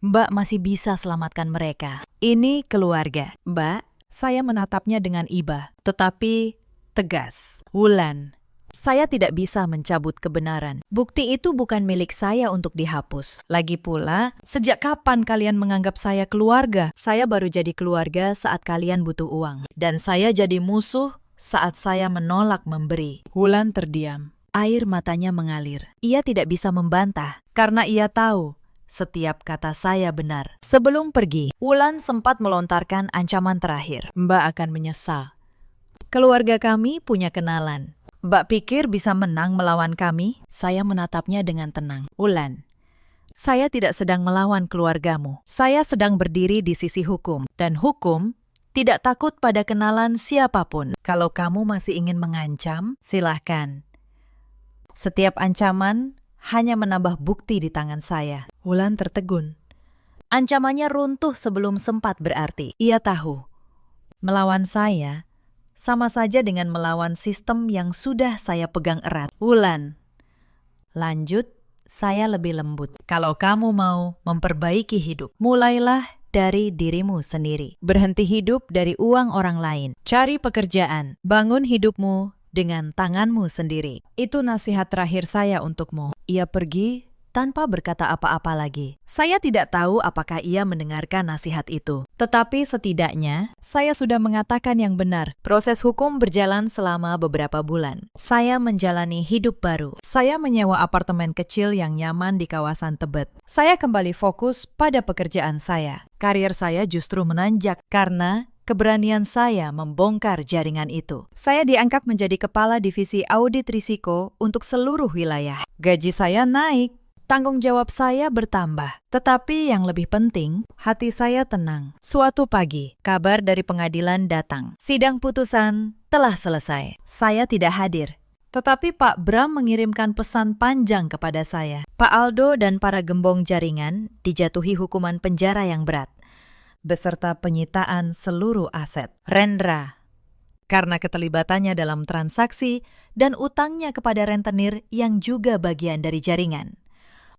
[SPEAKER 1] Mbak masih bisa selamatkan mereka. Ini keluarga. Mbak, saya menatapnya dengan iba, tetapi tegas. Wulan, saya tidak bisa mencabut kebenaran. Bukti itu bukan milik saya untuk dihapus. Lagi pula, sejak kapan kalian menganggap saya keluarga? Saya baru jadi keluarga saat kalian butuh uang. Dan saya jadi musuh saat saya menolak memberi. Wulan terdiam. Air matanya mengalir. Ia tidak bisa membantah, karena ia tahu setiap kata saya benar. Sebelum pergi, Wulan sempat melontarkan ancaman terakhir. Mbak akan menyesal. Keluarga kami punya kenalan. Mbak pikir bisa menang melawan kami? Saya menatapnya dengan tenang. Wulan, saya tidak sedang melawan keluargamu. Saya sedang berdiri di sisi hukum. Dan hukum tidak takut pada kenalan siapapun. Kalau kamu masih ingin mengancam, silahkan. Setiap ancaman hanya menambah bukti di tangan saya. Wulan tertegun. Ancamannya runtuh sebelum sempat berarti. Ia tahu, melawan saya sama saja dengan melawan sistem yang sudah saya pegang erat. Wulan, lanjut, saya lebih lembut. Kalau kamu mau memperbaiki hidup, mulailah dari dirimu sendiri. Berhenti hidup dari uang orang lain. Cari pekerjaan, bangun hidupmu dengan tanganmu sendiri. Itu nasihat terakhir saya untukmu. Ia pergi tanpa berkata apa-apa lagi. Saya tidak tahu apakah ia mendengarkan nasihat itu. Tetapi setidaknya, saya sudah mengatakan yang benar. Proses hukum berjalan selama beberapa bulan. Saya menjalani hidup baru. Saya menyewa apartemen kecil yang nyaman di kawasan Tebet. Saya kembali fokus pada pekerjaan saya. Karier saya justru menanjak karena keberanian saya membongkar jaringan itu. Saya diangkat menjadi kepala divisi audit risiko untuk seluruh wilayah. Gaji saya naik, tanggung jawab saya bertambah. Tetapi yang lebih penting, hati saya tenang. Suatu pagi, kabar dari pengadilan datang. Sidang putusan telah selesai. Saya tidak hadir. Tetapi Pak Bram mengirimkan pesan panjang kepada saya. Pak Aldo dan para gembong jaringan dijatuhi hukuman penjara yang berat, beserta penyitaan seluruh aset. Rendra, karena keterlibatannya dalam transaksi dan utangnya kepada rentenir yang juga bagian dari jaringan,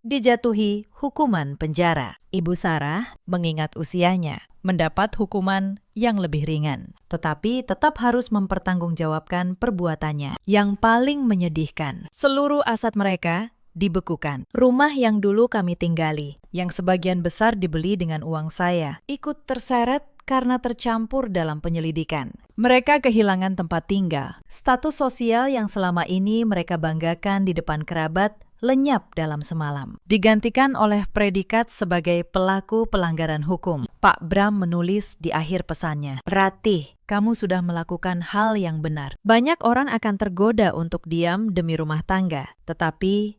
[SPEAKER 1] dijatuhi hukuman penjara. Ibu Sarah, mengingat usianya, mendapat hukuman yang lebih ringan, tetapi tetap harus mempertanggungjawabkan perbuatannya. Yang paling menyedihkan, seluruh aset mereka dibekukan. Rumah yang dulu kami tinggali, yang sebagian besar dibeli dengan uang saya, ikut terseret karena tercampur dalam penyelidikan. Mereka kehilangan tempat tinggal. Status sosial yang selama ini mereka banggakan di depan kerabat lenyap dalam semalam, digantikan oleh predikat sebagai pelaku pelanggaran hukum. Pak Bram menulis di akhir pesannya, "Ratih, kamu sudah melakukan hal yang benar. Banyak orang akan tergoda untuk diam demi rumah tangga, tetapi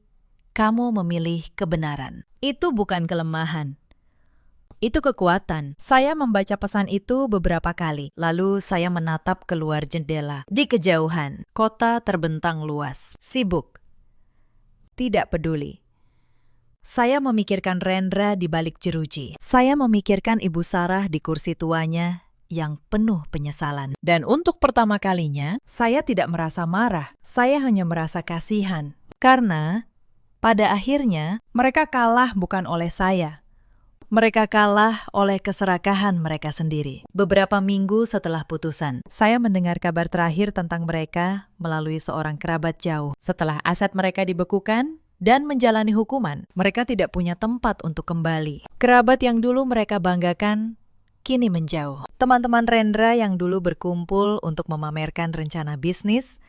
[SPEAKER 1] kamu memilih kebenaran. Itu bukan kelemahan. Itu kekuatan." Saya membaca pesan itu beberapa kali, lalu saya menatap keluar jendela. Di kejauhan, kota terbentang luas, sibuk, tidak peduli. Saya memikirkan Rendra di balik jeruji. Saya memikirkan Ibu Sarah di kursi tuanya yang penuh penyesalan. Dan untuk pertama kalinya, saya tidak merasa marah. Saya hanya merasa kasihan. Karena pada akhirnya, mereka kalah bukan oleh saya. Mereka kalah oleh keserakahan mereka sendiri. Beberapa minggu setelah putusan, saya mendengar kabar terakhir tentang mereka melalui seorang kerabat jauh. Setelah aset mereka dibekukan dan menjalani hukuman, mereka tidak punya tempat untuk kembali. Kerabat yang dulu mereka banggakan kini menjauh. Teman-teman Rendra yang dulu berkumpul untuk memamerkan rencana bisnis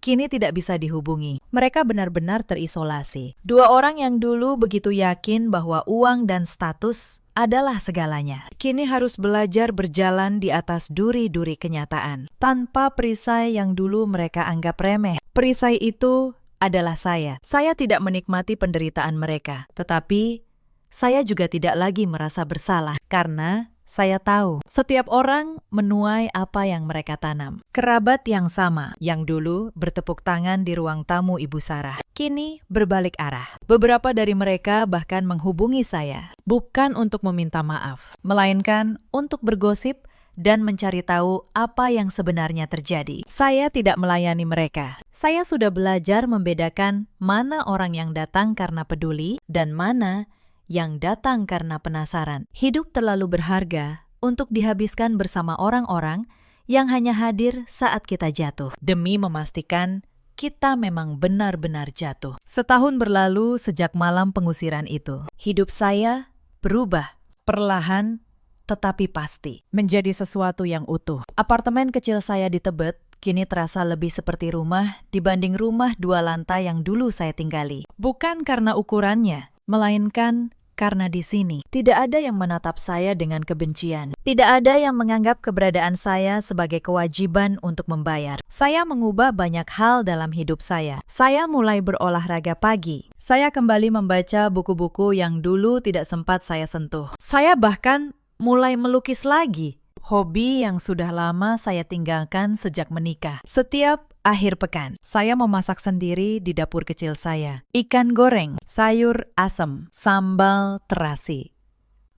[SPEAKER 1] kini tidak bisa dihubungi. Mereka benar-benar terisolasi. Dua orang yang dulu begitu yakin bahwa uang dan status adalah segalanya, kini harus belajar berjalan di atas duri-duri kenyataan, tanpa perisai yang dulu mereka anggap remeh. Perisai itu adalah saya. Saya tidak menikmati penderitaan mereka, tetapi saya juga tidak lagi merasa bersalah, karena saya tahu setiap orang menuai apa yang mereka tanam. Kerabat yang sama, yang dulu bertepuk tangan di ruang tamu Ibu Sarah, kini berbalik arah. Beberapa dari mereka bahkan menghubungi saya, bukan untuk meminta maaf, melainkan untuk bergosip dan mencari tahu apa yang sebenarnya terjadi. Saya tidak melayani mereka. Saya sudah belajar membedakan mana orang yang datang karena peduli dan mana yang datang karena penasaran. Hidup terlalu berharga untuk dihabiskan bersama orang-orang yang hanya hadir saat kita jatuh, demi memastikan kita memang benar-benar jatuh. Setahun berlalu sejak malam pengusiran itu. Hidup saya berubah, perlahan tetapi pasti, menjadi sesuatu yang utuh. Apartemen kecil saya di Tebet kini terasa lebih seperti rumah dibanding rumah 2 lantai yang dulu saya tinggali. Bukan karena ukurannya, melainkan karena di sini tidak ada yang menatap saya dengan kebencian. Tidak ada yang menganggap keberadaan saya sebagai kewajiban untuk membayar. Saya mengubah banyak hal dalam hidup saya. Saya mulai berolahraga pagi. Saya kembali membaca buku-buku yang dulu tidak sempat saya sentuh. Saya bahkan mulai melukis lagi, hobi yang sudah lama saya tinggalkan sejak menikah. Setiap akhir pekan, saya memasak sendiri di dapur kecil saya. Ikan goreng, sayur asem, sambal terasi.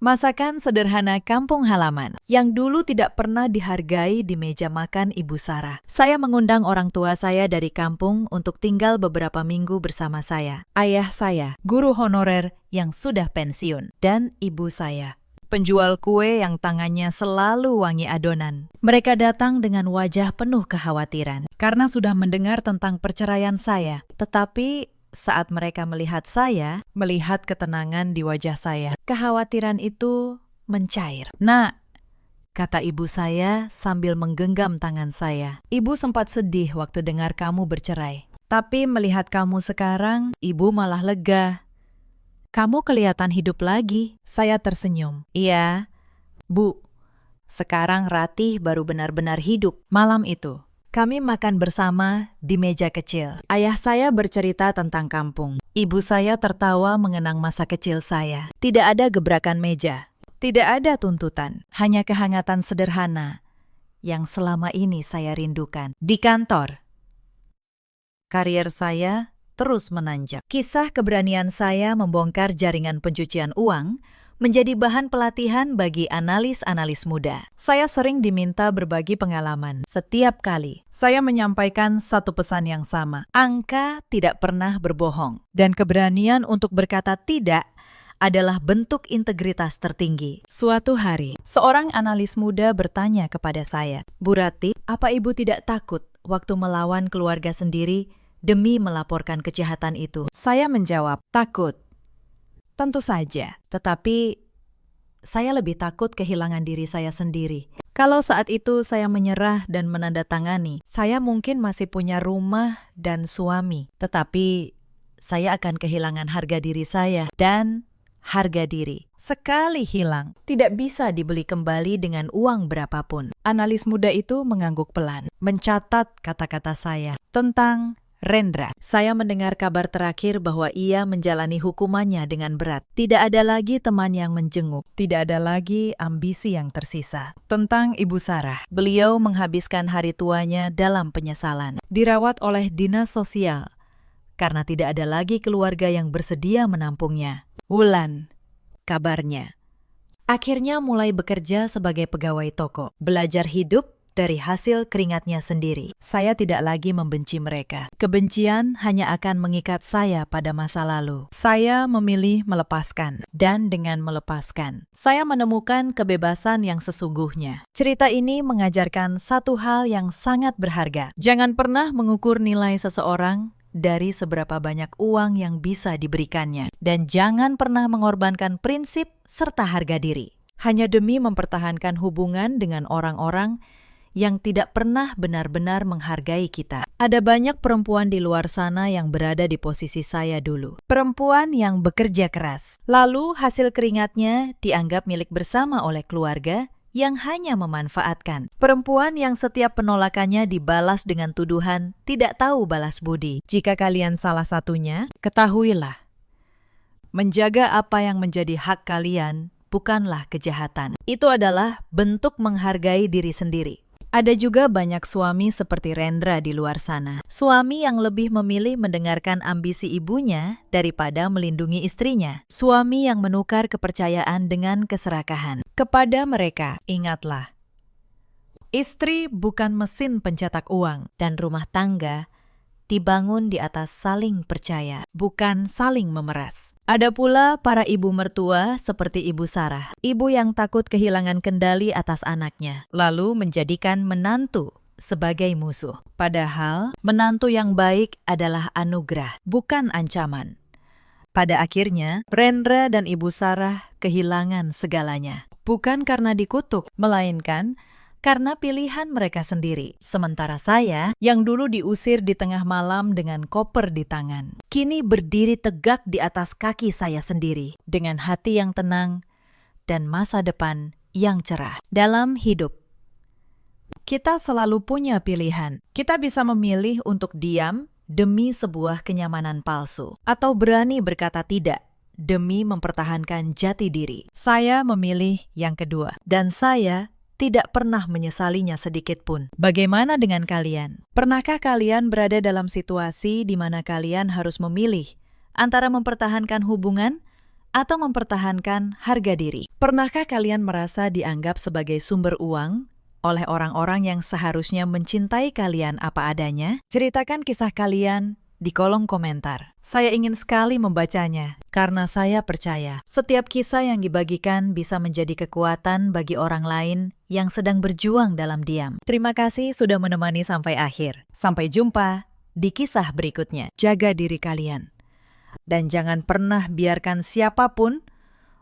[SPEAKER 1] Masakan sederhana kampung halaman yang dulu tidak pernah dihargai di meja makan Ibu Sarah. Saya mengundang orang tua saya dari kampung untuk tinggal beberapa minggu bersama saya. Ayah saya, guru honorer yang sudah pensiun, dan ibu saya, penjual kue yang tangannya selalu wangi adonan. Mereka datang dengan wajah penuh kekhawatiran karena sudah mendengar tentang perceraian saya. Tetapi saat mereka melihat saya, melihat ketenangan di wajah saya, kekhawatiran itu mencair. "Nak," kata ibu saya sambil menggenggam tangan saya, "Ibu sempat sedih waktu dengar kamu bercerai. Tapi melihat kamu sekarang, ibu malah lega. Kamu kelihatan hidup lagi." Saya tersenyum. "Iya, Bu. Sekarang Ratih baru benar-benar hidup. Malam itu, kami makan bersama di meja kecil. Ayah saya bercerita tentang kampung. Ibu saya tertawa mengenang masa kecil saya. Tidak ada gebrakan meja. Tidak ada tuntutan. Hanya kehangatan sederhana yang selama ini saya rindukan. Di kantor, karier saya terus menanjak. Kisah keberanian saya membongkar jaringan pencucian uang menjadi bahan pelatihan bagi analis-analis muda. Saya sering diminta berbagi pengalaman. Setiap kali, saya menyampaikan satu pesan yang sama. Angka tidak pernah berbohong. Dan keberanian untuk berkata tidak adalah bentuk integritas tertinggi. Suatu hari, seorang analis muda bertanya kepada saya, "Bu Ratih, apa Ibu tidak takut waktu melawan keluarga sendiri demi melaporkan kejahatan itu?" Saya menjawab, "Takut. Tentu saja, tetapi saya lebih takut kehilangan diri saya sendiri. Kalau saat itu saya menyerah dan menandatangani, saya mungkin masih punya rumah dan suami, tetapi saya akan kehilangan harga diri saya dan harga diri. Sekali hilang, tidak bisa dibeli kembali dengan uang berapapun." Analis muda itu mengangguk pelan, mencatat kata-kata saya tentang Rendra. Saya mendengar kabar terakhir bahwa ia menjalani hukumannya dengan berat. Tidak ada lagi teman yang menjenguk. Tidak ada lagi ambisi yang tersisa. Tentang Ibu Sarah. Beliau menghabiskan hari tuanya dalam penyesalan. Dirawat oleh dinas sosial karena tidak ada lagi keluarga yang bersedia menampungnya. Wulan, kabarnya, akhirnya mulai bekerja sebagai pegawai toko. Belajar hidup dari hasil keringatnya sendiri. Saya tidak lagi membenci mereka. Kebencian hanya akan mengikat saya pada masa lalu. Saya memilih melepaskan. Dan dengan melepaskan, saya menemukan kebebasan yang sesungguhnya. Cerita ini mengajarkan satu hal yang sangat berharga. Jangan pernah mengukur nilai seseorang dari seberapa banyak uang yang bisa diberikannya. Dan jangan pernah mengorbankan prinsip serta harga diri hanya demi mempertahankan hubungan dengan orang-orang yang tidak pernah benar-benar menghargai kita. Ada banyak perempuan di luar sana yang berada di posisi saya dulu. Perempuan yang bekerja keras. Lalu hasil keringatnya dianggap milik bersama oleh keluarga yang hanya memanfaatkan. Perempuan yang setiap penolakannya dibalas dengan tuduhan tidak tahu balas budi. Jika kalian salah satunya, ketahuilah, menjaga apa yang menjadi hak kalian bukanlah kejahatan. Itu adalah bentuk menghargai diri sendiri. Ada juga banyak suami seperti Rendra di luar sana. Suami yang lebih memilih mendengarkan ambisi ibunya daripada melindungi istrinya. Suami yang menukar kepercayaan dengan keserakahan. Kepada mereka, ingatlah, istri bukan mesin pencetak uang dan rumah tangga dibangun di atas saling percaya, bukan saling memeras. Ada pula para ibu mertua seperti Ibu Sarah, ibu yang takut kehilangan kendali atas anaknya, lalu menjadikan menantu sebagai musuh. Padahal menantu yang baik adalah anugerah, bukan ancaman. Pada akhirnya, Rendra dan Ibu Sarah kehilangan segalanya. Bukan karena dikutuk, melainkan karena pilihan mereka sendiri. Sementara saya, yang dulu diusir di tengah malam dengan koper di tangan, kini berdiri tegak di atas kaki saya sendiri, dengan hati yang tenang dan masa depan yang cerah. Dalam hidup, kita selalu punya pilihan. Kita bisa memilih untuk diam demi sebuah kenyamanan palsu, atau berani berkata tidak demi mempertahankan jati diri. Saya memilih yang kedua, dan saya tidak pernah menyesalinya sedikit pun. Bagaimana dengan kalian? Pernahkah kalian berada dalam situasi di mana kalian harus memilih antara mempertahankan hubungan atau mempertahankan harga diri? Pernahkah kalian merasa dianggap sebagai sumber uang oleh orang-orang yang seharusnya mencintai kalian apa adanya? Ceritakan kisah kalian di kolom komentar. Saya ingin sekali membacanya, karena saya percaya setiap kisah yang dibagikan bisa menjadi kekuatan bagi orang lain yang sedang berjuang dalam diam. Terima kasih sudah menemani sampai akhir. Sampai jumpa di kisah berikutnya. Jaga diri kalian. Dan jangan pernah biarkan siapapun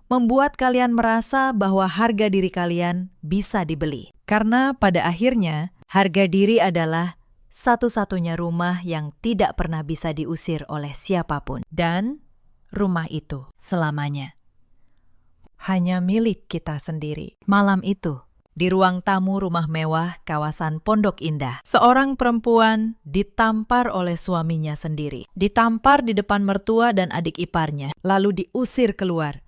[SPEAKER 1] membuat kalian merasa bahwa harga diri kalian bisa dibeli. Karena pada akhirnya, harga diri adalah satu-satunya rumah yang tidak pernah bisa diusir oleh siapapun. Dan rumah itu selamanya hanya milik kita sendiri. Malam itu, Di ruang tamu rumah mewah kawasan Pondok Indah, seorang perempuan ditampar oleh suaminya sendiri. Ditampar di depan mertua dan adik iparnya, lalu diusir keluar.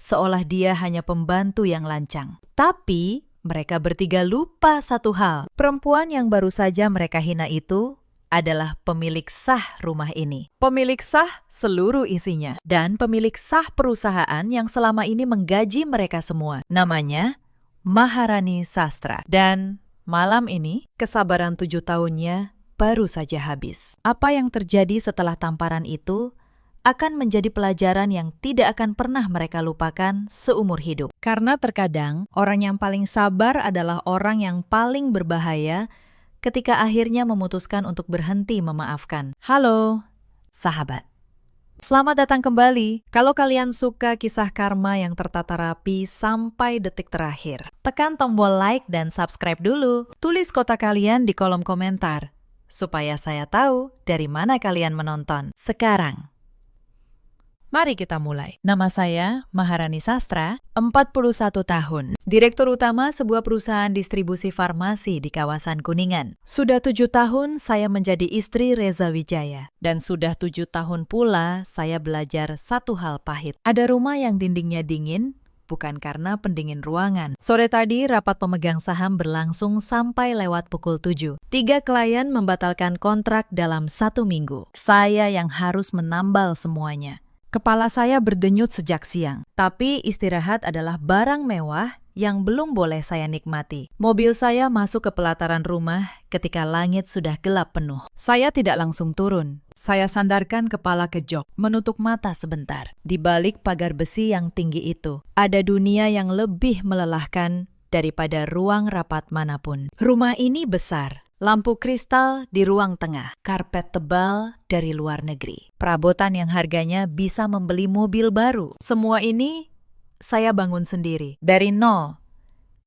[SPEAKER 1] Seolah dia hanya pembantu yang lancang. Tapi mereka bertiga lupa satu hal. Perempuan yang baru saja mereka hina itu adalah pemilik sah rumah ini. Pemilik sah seluruh isinya. Dan pemilik sah perusahaan yang selama ini menggaji mereka semua. Namanya Maharani Sastra. Dan malam ini, kesabaran 7 tahunnya baru saja habis. Apa yang terjadi setelah tamparan itu akan menjadi pelajaran yang tidak akan pernah mereka lupakan seumur hidup. Karena terkadang, orang yang paling sabar adalah orang yang paling berbahaya ketika akhirnya memutuskan untuk berhenti memaafkan. Halo, sahabat. Selamat datang kembali. Kalau kalian suka kisah karma yang tertata rapi sampai detik terakhir, tekan tombol like dan subscribe dulu. Tulis kota kalian di kolom komentar, supaya saya tahu dari mana kalian menonton. Sekarang, mari kita mulai. Nama saya Maharani Sastra, 41 tahun. Direktur utama sebuah perusahaan distribusi farmasi di kawasan Kuningan. Sudah 7 tahun saya menjadi istri Reza Wijaya. Dan sudah 7 tahun pula saya belajar satu hal pahit. Ada rumah yang dindingnya dingin, bukan karena pendingin ruangan. Sore tadi rapat pemegang saham berlangsung sampai lewat pukul 7. 3 klien membatalkan kontrak dalam 1 minggu. Saya yang harus menambal semuanya. Kepala saya berdenyut sejak siang, tapi istirahat adalah barang mewah yang belum boleh saya nikmati. Mobil saya masuk ke pelataran rumah ketika langit sudah gelap penuh. Saya tidak langsung turun. Saya sandarkan kepala ke jok, menutup mata sebentar. Di balik pagar besi yang tinggi itu, ada dunia yang lebih melelahkan daripada ruang rapat manapun. Rumah ini besar. Lampu kristal di ruang tengah, karpet tebal dari luar negeri, perabotan yang harganya bisa membeli mobil baru. Semua ini saya bangun sendiri, dari nol.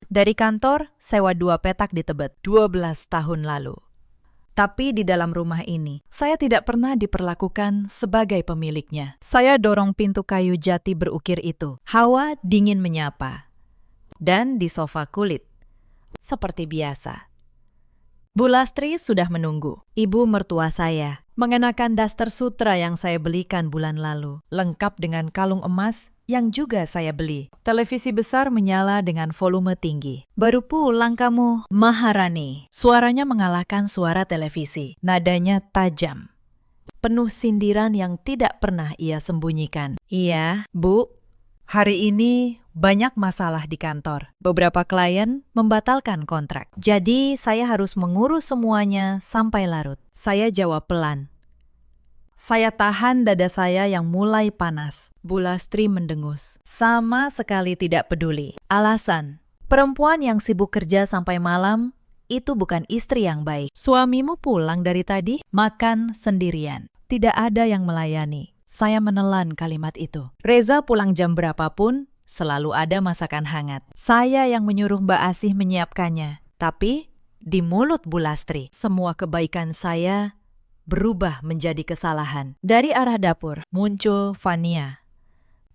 [SPEAKER 1] Dari kantor, sewa 2 petak di Tebet, 12 tahun lalu. Tapi di dalam rumah ini, saya tidak pernah diperlakukan sebagai pemiliknya. Saya dorong pintu kayu jati berukir itu. Hawa dingin menyapa. Dan di sofa kulit, seperti biasa. Bu Lastri sudah menunggu. Ibu mertua saya mengenakan daster sutra yang saya belikan bulan lalu, lengkap dengan kalung emas yang juga saya beli. Televisi besar menyala dengan volume tinggi. Baru pulang kamu, Maharani. Suaranya mengalahkan suara televisi. Nadanya tajam. Penuh sindiran yang tidak pernah ia sembunyikan. Iya, Bu. Hari ini banyak masalah di kantor. Beberapa klien membatalkan kontrak. Jadi saya harus mengurus semuanya sampai larut. Saya jawab pelan. Saya tahan dada saya yang mulai panas. Bu Lastri mendengus. Sama sekali tidak peduli. Alasan, perempuan yang sibuk kerja sampai malam itu bukan istri yang baik. Suamimu pulang dari tadi, makan sendirian. Tidak ada yang melayani. Saya menelan kalimat itu. Reza pulang jam berapapun, selalu ada masakan hangat. Saya yang menyuruh Mbak Asih menyiapkannya. Tapi di mulut Bu Lastri, semua kebaikan saya berubah menjadi kesalahan. Dari arah dapur muncul Fania,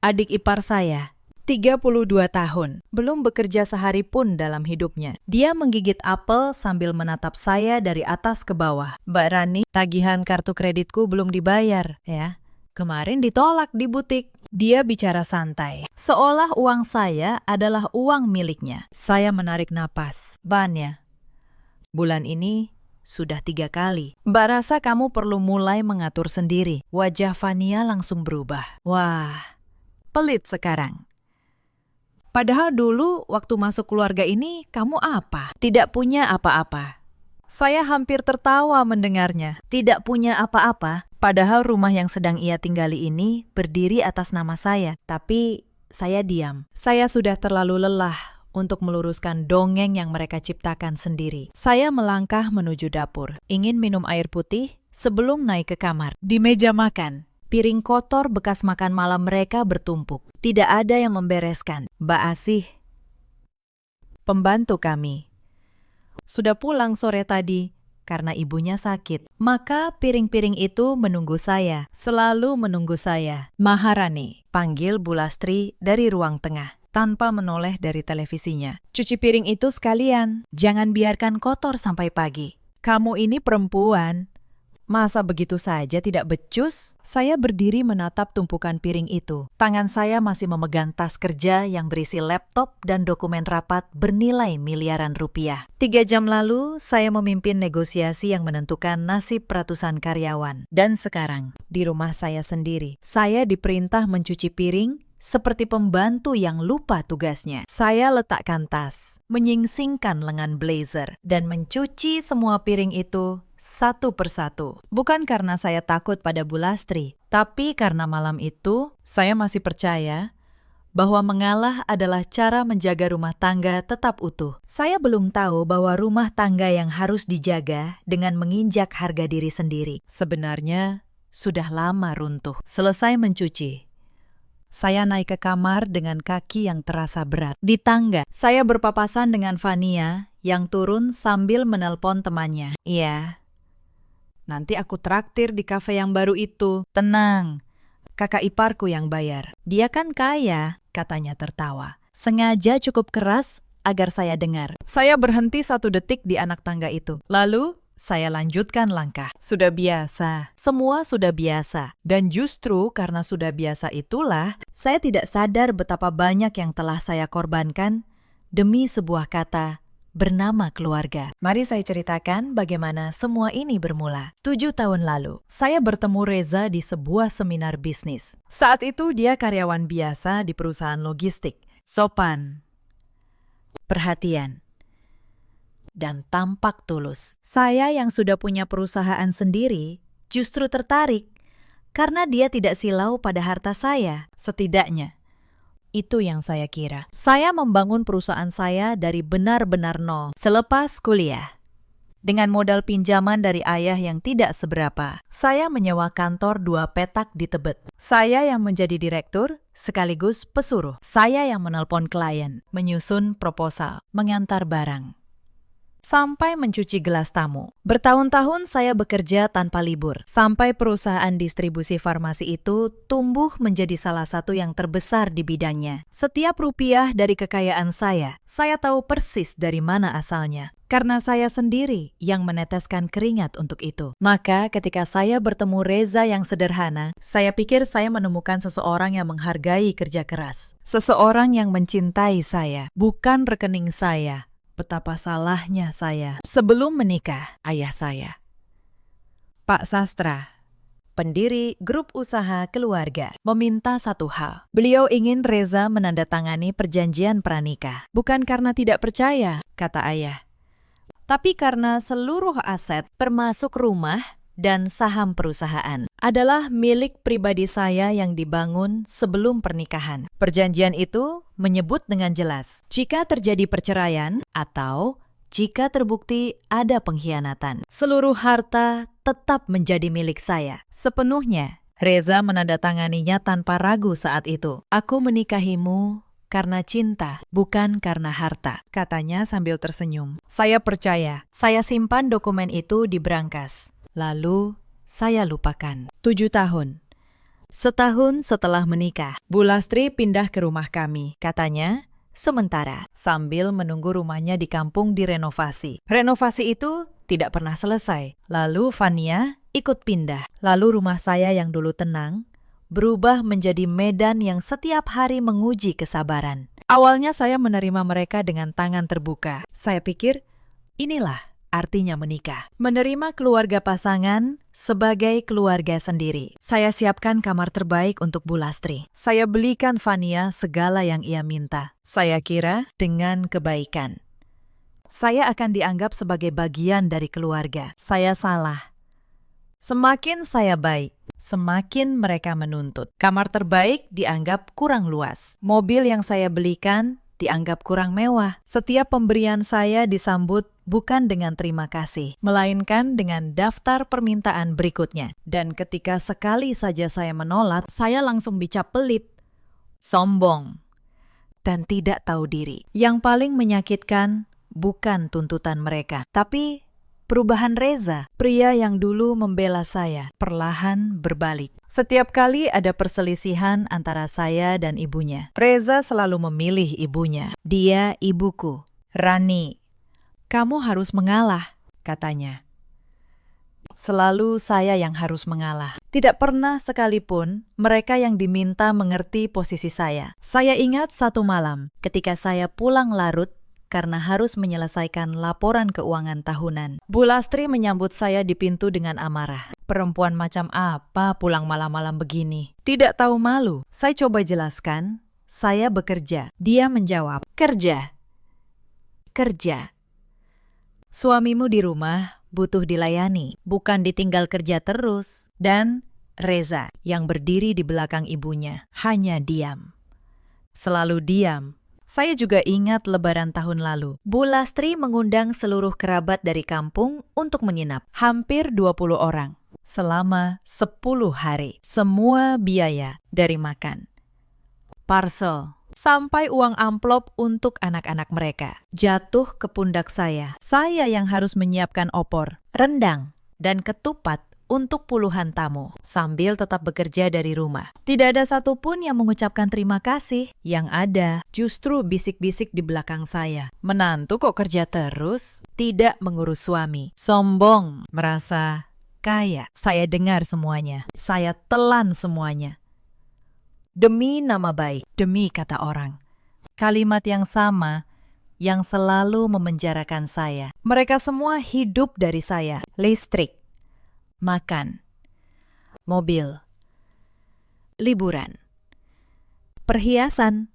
[SPEAKER 1] adik ipar saya, 32 tahun, belum bekerja sehari pun dalam hidupnya. Dia menggigit apel sambil menatap saya dari atas ke bawah. Mbak Rani, tagihan kartu kreditku belum dibayar, ya. Kemarin ditolak di butik. Dia bicara santai, seolah uang saya adalah uang miliknya. Saya menarik napas. Bannya, bulan ini sudah 3 kali. Mbak rasa kamu perlu mulai mengatur sendiri. Wajah Fania langsung berubah. Wah, pelit sekarang. Padahal dulu waktu masuk keluarga ini kamu apa? Tidak punya apa-apa. Saya hampir tertawa mendengarnya. Tidak punya apa-apa. Padahal rumah yang sedang ia tinggali ini berdiri atas nama saya. Tapi saya diam. Saya sudah terlalu lelah untuk meluruskan dongeng yang mereka ciptakan sendiri. Saya melangkah menuju dapur. Ingin minum air putih sebelum naik ke kamar. Di meja makan, piring kotor bekas makan malam mereka bertumpuk. Tidak ada yang membereskan. Mbak Asih, pembantu kami, sudah pulang sore tadi karena ibunya sakit. Maka piring-piring itu menunggu saya, selalu menunggu saya. Maharani, panggil Bu Lastri dari ruang tengah. tanpa menoleh dari televisinya. Cuci piring itu sekalian, jangan biarkan kotor sampai pagi. Kamu ini perempuan. Masa begitu saja tidak becus? Saya berdiri menatap tumpukan piring itu. Tangan saya masih memegang tas kerja yang berisi laptop dan dokumen rapat bernilai miliaran rupiah. 3 jam lalu, saya memimpin negosiasi yang menentukan nasib ratusan karyawan. Dan sekarang, di rumah saya sendiri, saya diperintah mencuci piring seperti pembantu yang lupa tugasnya. Saya letakkan tas, menyingsingkan lengan blazer, dan mencuci semua piring itu satu persatu. Bukan karena saya takut pada Bu Lastri, tapi karena malam itu saya masih percaya bahwa mengalah adalah cara menjaga rumah tangga tetap utuh. Saya belum tahu bahwa rumah tangga yang harus dijaga dengan menginjak harga diri sendiri sebenarnya sudah lama runtuh. Selesai mencuci, saya naik ke kamar dengan kaki yang terasa berat. Di tangga, saya berpapasan dengan Fania yang turun sambil menelpon temannya. Iya, nanti aku traktir di kafe yang baru itu. Tenang, kakak iparku yang bayar. Dia kan kaya, katanya tertawa. Sengaja cukup keras agar saya dengar. Saya berhenti 1 detik di anak tangga itu. Lalu, saya lanjutkan langkah. Sudah biasa. Semua sudah biasa. Dan justru karena sudah biasa itulah, saya tidak sadar betapa banyak yang telah saya korbankan demi sebuah kata bernama keluarga. Mari saya ceritakan bagaimana semua ini bermula. 7 tahun lalu, saya bertemu Reza di sebuah seminar bisnis. Saat itu dia karyawan biasa di perusahaan logistik. Sopan, perhatian, dan tampak tulus. Saya yang sudah punya perusahaan sendiri justru tertarik karena dia tidak silau pada harta saya. Setidaknya, itu yang saya kira. Saya membangun perusahaan saya dari benar-benar nol selepas kuliah. Dengan modal pinjaman dari ayah yang tidak seberapa, saya menyewa kantor 2 petak di Tebet. Saya yang menjadi direktur sekaligus pesuruh. Saya yang menelpon klien, menyusun proposal, mengantar barang, sampai mencuci gelas tamu. Bertahun-tahun saya bekerja tanpa libur, sampai perusahaan distribusi farmasi itu tumbuh menjadi salah satu yang terbesar di bidangnya. Setiap rupiah dari kekayaan saya tahu persis dari mana asalnya. Karena saya sendiri yang meneteskan keringat untuk itu. Maka ketika saya bertemu Reza yang sederhana, saya pikir saya menemukan seseorang yang menghargai kerja keras. Seseorang yang mencintai saya, bukan rekening saya. Betapa salahnya saya sebelum menikah ayah saya, Pak Sastra, pendiri grup usaha keluarga, meminta satu hal. Beliau ingin Reza menandatangani perjanjian pranikah. Bukan karena tidak percaya, kata ayah, tapi karena seluruh aset, termasuk rumah dan saham perusahaan, adalah milik pribadi saya yang dibangun sebelum pernikahan. Perjanjian itu menyebut dengan jelas, jika terjadi perceraian atau jika terbukti ada pengkhianatan, seluruh harta tetap menjadi milik saya sepenuhnya. Reza menandatanganinya tanpa ragu saat itu. Aku menikahimu karena cinta, bukan karena harta, katanya sambil tersenyum. Saya percaya. Saya simpan dokumen itu di brankas. Lalu, saya lupakan. 7 tahun. Setahun setelah menikah, Bu Lastri pindah ke rumah kami, katanya, sementara, sambil menunggu rumahnya di kampung direnovasi. Renovasi itu tidak pernah selesai. Lalu Fania ikut pindah. Lalu rumah saya yang dulu tenang berubah menjadi medan yang setiap hari menguji kesabaran. Awalnya saya menerima mereka dengan tangan terbuka. Saya pikir, inilah artinya menikah. Menerima keluarga pasangan sebagai keluarga sendiri. Saya siapkan kamar terbaik untuk Bu Lastri. Saya belikan Fania segala yang ia minta. Saya kira dengan kebaikan saya akan dianggap sebagai bagian dari keluarga. Saya salah. Semakin saya baik, semakin mereka menuntut. Kamar terbaik dianggap kurang luas. Mobil yang saya belikan dianggap kurang mewah. Setiap pemberian saya disambut bukan dengan terima kasih, melainkan dengan daftar permintaan berikutnya. Dan ketika sekali saja saya menolak, saya langsung dicap pelit, sombong, dan tidak tahu diri. Yang paling menyakitkan bukan tuntutan mereka, tapi Perubahan Reza, pria yang dulu membela saya, perlahan berbalik. Setiap kali ada perselisihan antara saya dan ibunya, Reza selalu memilih ibunya. Dia ibuku. Rani, kamu harus mengalah, katanya. Selalu saya yang harus mengalah. Tidak pernah sekalipun mereka yang diminta mengerti posisi saya. Saya ingat satu malam ketika saya pulang larut karena harus menyelesaikan laporan keuangan tahunan. Bu Lastri menyambut saya di pintu dengan amarah. Perempuan macam apa pulang malam-malam begini? Tidak tahu malu. Saya coba jelaskan, saya bekerja. Dia menjawab, kerja. Kerja. Suamimu di rumah butuh dilayani, bukan ditinggal kerja terus. Dan Reza yang berdiri di belakang ibunya hanya diam. Selalu diam. Saya juga ingat lebaran tahun lalu. Bu Lastri mengundang seluruh kerabat dari kampung untuk menginap. Hampir 20 orang. Selama 10 hari. Semua biaya dari makan, parcel, sampai uang amplop untuk anak-anak mereka jatuh ke pundak saya. Saya yang harus menyiapkan opor, rendang, dan ketupat untuk puluhan tamu, sambil tetap bekerja dari rumah. Tidak ada satupun yang mengucapkan terima kasih. Yang ada justru bisik-bisik di belakang saya. Menantu kok kerja terus? Tidak mengurus suami. Sombong, merasa kaya. Saya dengar semuanya. Saya telan semuanya. Demi nama baik, demi kata orang. Kalimat yang sama yang selalu memenjarakan saya. Mereka semua hidup dari saya. Listrik, makan, mobil, liburan, perhiasan,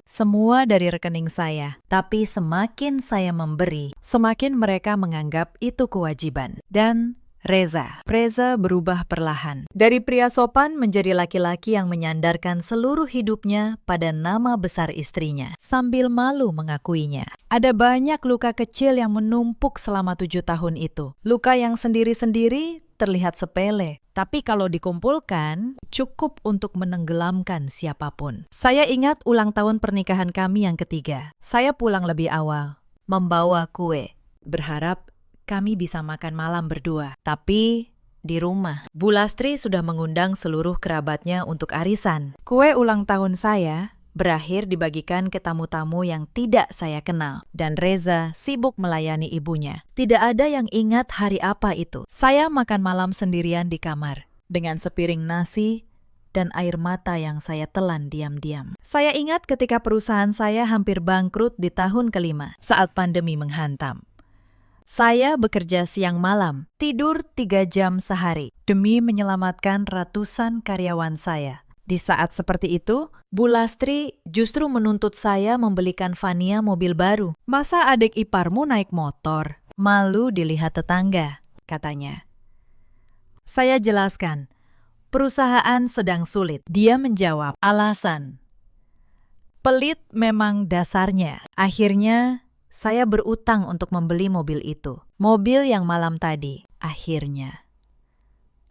[SPEAKER 1] semua dari rekening saya. Tapi semakin saya memberi, semakin mereka menganggap itu kewajiban. Dan Reza berubah perlahan. Dari pria sopan menjadi laki-laki yang menyandarkan seluruh hidupnya pada nama besar istrinya, sambil malu mengakuinya. Ada banyak luka kecil yang menumpuk selama 7 tahun itu. Luka yang sendiri-sendiri terlihat sepele, tapi kalau dikumpulkan, cukup untuk menenggelamkan siapapun. Saya ingat ulang tahun pernikahan kami yang ketiga. Saya pulang lebih awal, membawa kue, berharap kami bisa makan malam berdua. Tapi di rumah, Bu Lastri sudah mengundang seluruh kerabatnya untuk arisan. Kue ulang tahun saya berakhir dibagikan ke tamu-tamu yang tidak saya kenal. Dan Reza sibuk melayani ibunya. Tidak ada yang ingat hari apa itu. Saya makan malam sendirian di kamar, dengan sepiring nasi dan air mata yang saya telan diam-diam. Saya ingat ketika perusahaan saya hampir bangkrut di tahun kelima, saat pandemi menghantam. Saya bekerja siang malam, tidur 3 jam sehari, demi menyelamatkan ratusan karyawan saya. Di saat seperti itu, Bu Lastri justru menuntut saya membelikan Fania mobil baru. Masa adik iparmu naik motor? Malu dilihat tetangga, katanya. Saya jelaskan, perusahaan sedang sulit. Dia menjawab, alasan. Pelit memang dasarnya. Akhirnya, saya berutang untuk membeli mobil itu. Mobil yang malam tadi, akhirnya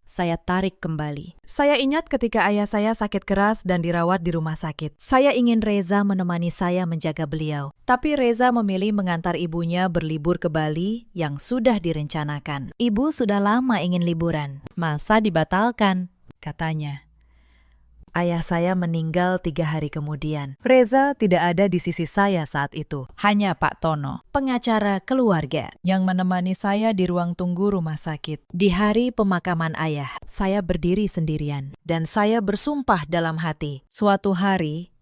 [SPEAKER 1] saya tarik kembali. Saya ingat ketika ayah saya sakit keras dan dirawat di rumah sakit. Saya ingin Reza menemani saya menjaga beliau. Tapi Reza memilih mengantar ibunya berlibur ke Bali yang sudah direncanakan. Ibu sudah lama ingin liburan. Masa dibatalkan? Katanya. Ayah saya meninggal 3 hari kemudian. Reza tidak ada di sisi saya saat itu. Hanya Pak Tono, pengacara keluarga, yang menemani saya di ruang tunggu rumah sakit. Di hari pemakaman ayah, saya berdiri sendirian. Dan saya bersumpah dalam hati, suatu hari,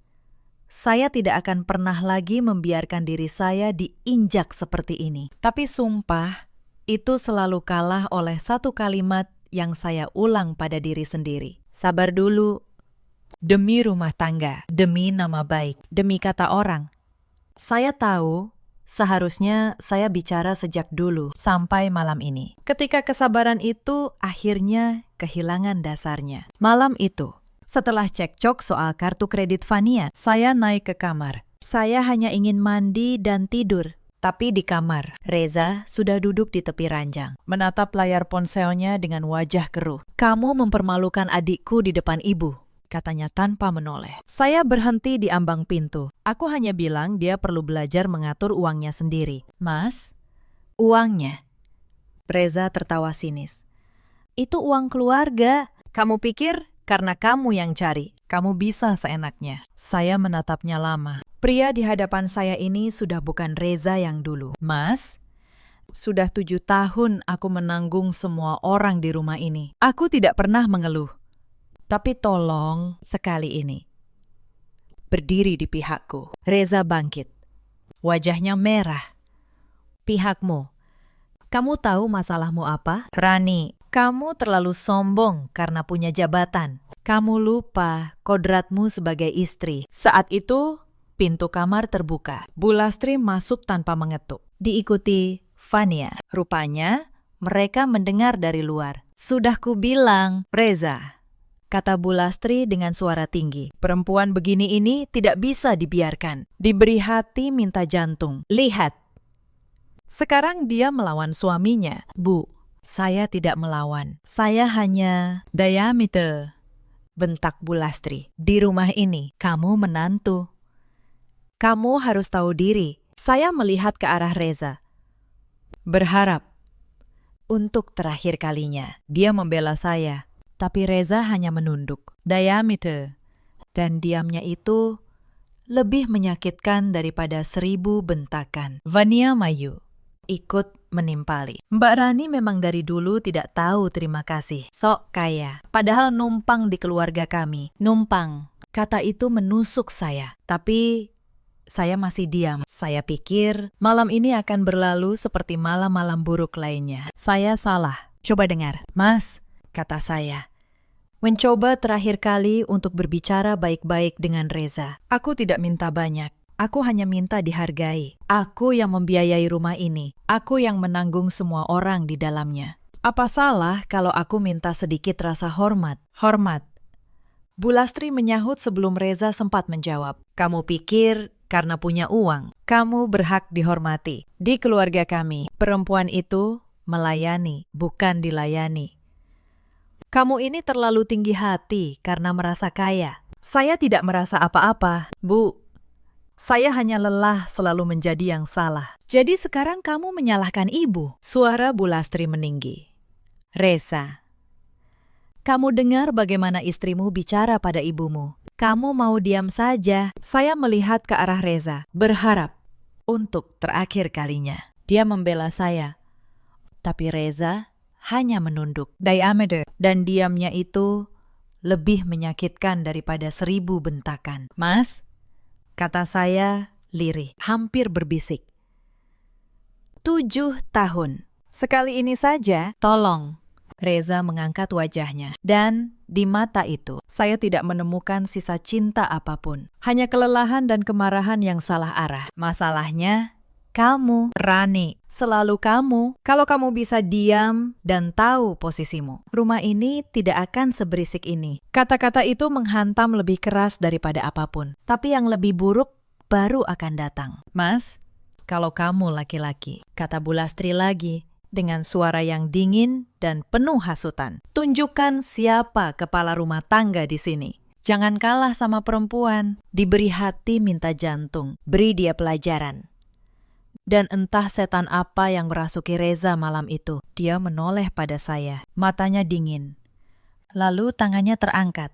[SPEAKER 1] saya tidak akan pernah lagi membiarkan diri saya diinjak seperti ini. Tapi sumpah, itu selalu kalah oleh satu kalimat yang saya ulang pada diri sendiri. Sabar dulu. Demi rumah tangga, demi nama baik, demi kata orang. Saya tahu, seharusnya saya bicara sejak dulu sampai malam ini. Ketika kesabaran itu akhirnya kehilangan dasarnya. Malam itu, setelah cekcok soal kartu kredit Fania, saya naik ke kamar. Saya hanya ingin mandi dan tidur. Tapi di kamar, Reza sudah duduk di tepi ranjang, menatap layar ponselnya dengan wajah keruh. Kamu mempermalukan adikku di depan ibu, katanya tanpa menoleh. Saya berhenti di ambang pintu. Aku hanya bilang dia perlu belajar mengatur uangnya sendiri. Mas, uangnya. Reza tertawa sinis. Itu uang keluarga. Kamu pikir karena kamu yang cari. Kamu bisa seenaknya. Saya menatapnya lama. Pria di hadapan saya ini sudah bukan Reza yang dulu. Mas, sudah 7 tahun aku menanggung semua orang di rumah ini. Aku tidak pernah mengeluh. Tapi tolong sekali ini. Berdiri di pihakku. Reza bangkit. Wajahnya merah. Pihakmu. Kamu tahu masalahmu apa? Rani, kamu terlalu sombong karena punya jabatan. Kamu lupa kodratmu sebagai istri. Saat itu, pintu kamar terbuka. Bu Lastri masuk tanpa mengetuk. Diikuti Vania. Rupanya, mereka mendengar dari luar. Sudah kubilang, Reza, kata Bu Lastri dengan suara tinggi. Perempuan begini ini tidak bisa dibiarkan. Diberi hati minta jantung. Lihat. Sekarang dia melawan suaminya. Bu, saya tidak melawan. Saya hanya diameter. Bentak Bu Lastri. Di rumah ini, kamu menantu. Kamu harus tahu diri. Saya melihat ke arah Reza. Berharap. Untuk terakhir kalinya, dia membela saya. Tapi Reza hanya menunduk. Diameter. Dan diamnya itu lebih menyakitkan daripada 1000 bentakan. Vania Mayu ikut menimpali. Mbak Rani memang dari dulu tidak tahu terima kasih. Sok kaya. Padahal numpang di keluarga kami. Numpang. Kata itu menusuk saya. Tapi saya masih diam. Saya pikir malam ini akan berlalu seperti malam-malam buruk lainnya. Saya salah. Coba dengar. Mas, kata saya. Mencoba terakhir kali untuk berbicara baik-baik dengan Reza. Aku tidak minta banyak. Aku hanya minta dihargai. Aku yang membiayai rumah ini. Aku yang menanggung semua orang di dalamnya. Apa salah kalau aku minta sedikit rasa hormat? Hormat. Bu Lastri menyahut sebelum Reza sempat menjawab. Kamu pikir karena punya uang, kamu berhak dihormati. Di keluarga kami, perempuan itu melayani, bukan dilayani. Kamu ini terlalu tinggi hati karena merasa kaya. Saya tidak merasa apa-apa, Bu. Saya hanya lelah selalu menjadi yang salah. Jadi sekarang kamu menyalahkan ibu. Suara Bu Lastri meninggi. Reza, kamu dengar bagaimana istrimu bicara pada ibumu. Kamu mau diam saja. Saya melihat ke arah Reza, berharap untuk terakhir kalinya. Dia membela saya. Tapi Reza hanya menunduk. Diameter. Dan diamnya itu lebih menyakitkan daripada 1000 bentakan. Mas, kata saya lirih, hampir berbisik. 7 tahun. Sekali ini saja, tolong. Reza mengangkat wajahnya. Dan di mata itu, saya tidak menemukan sisa cinta apapun. Hanya kelelahan dan kemarahan yang salah arah. Masalahnya, kamu, Rani, selalu kamu. Kalau kamu bisa diam dan tahu posisimu, rumah ini tidak akan seberisik ini. Kata-kata itu menghantam lebih keras daripada apapun. Tapi yang lebih buruk baru akan datang. Mas, kalau kamu laki-laki, kata Bu Lastri lagi, dengan suara yang dingin dan penuh hasutan. Tunjukkan siapa kepala rumah tangga di sini. Jangan kalah sama perempuan. Diberi hati minta jantung. Beri dia pelajaran. Dan entah setan apa yang merasuki Reza malam itu. Dia menoleh pada saya. Matanya dingin. Lalu tangannya terangkat.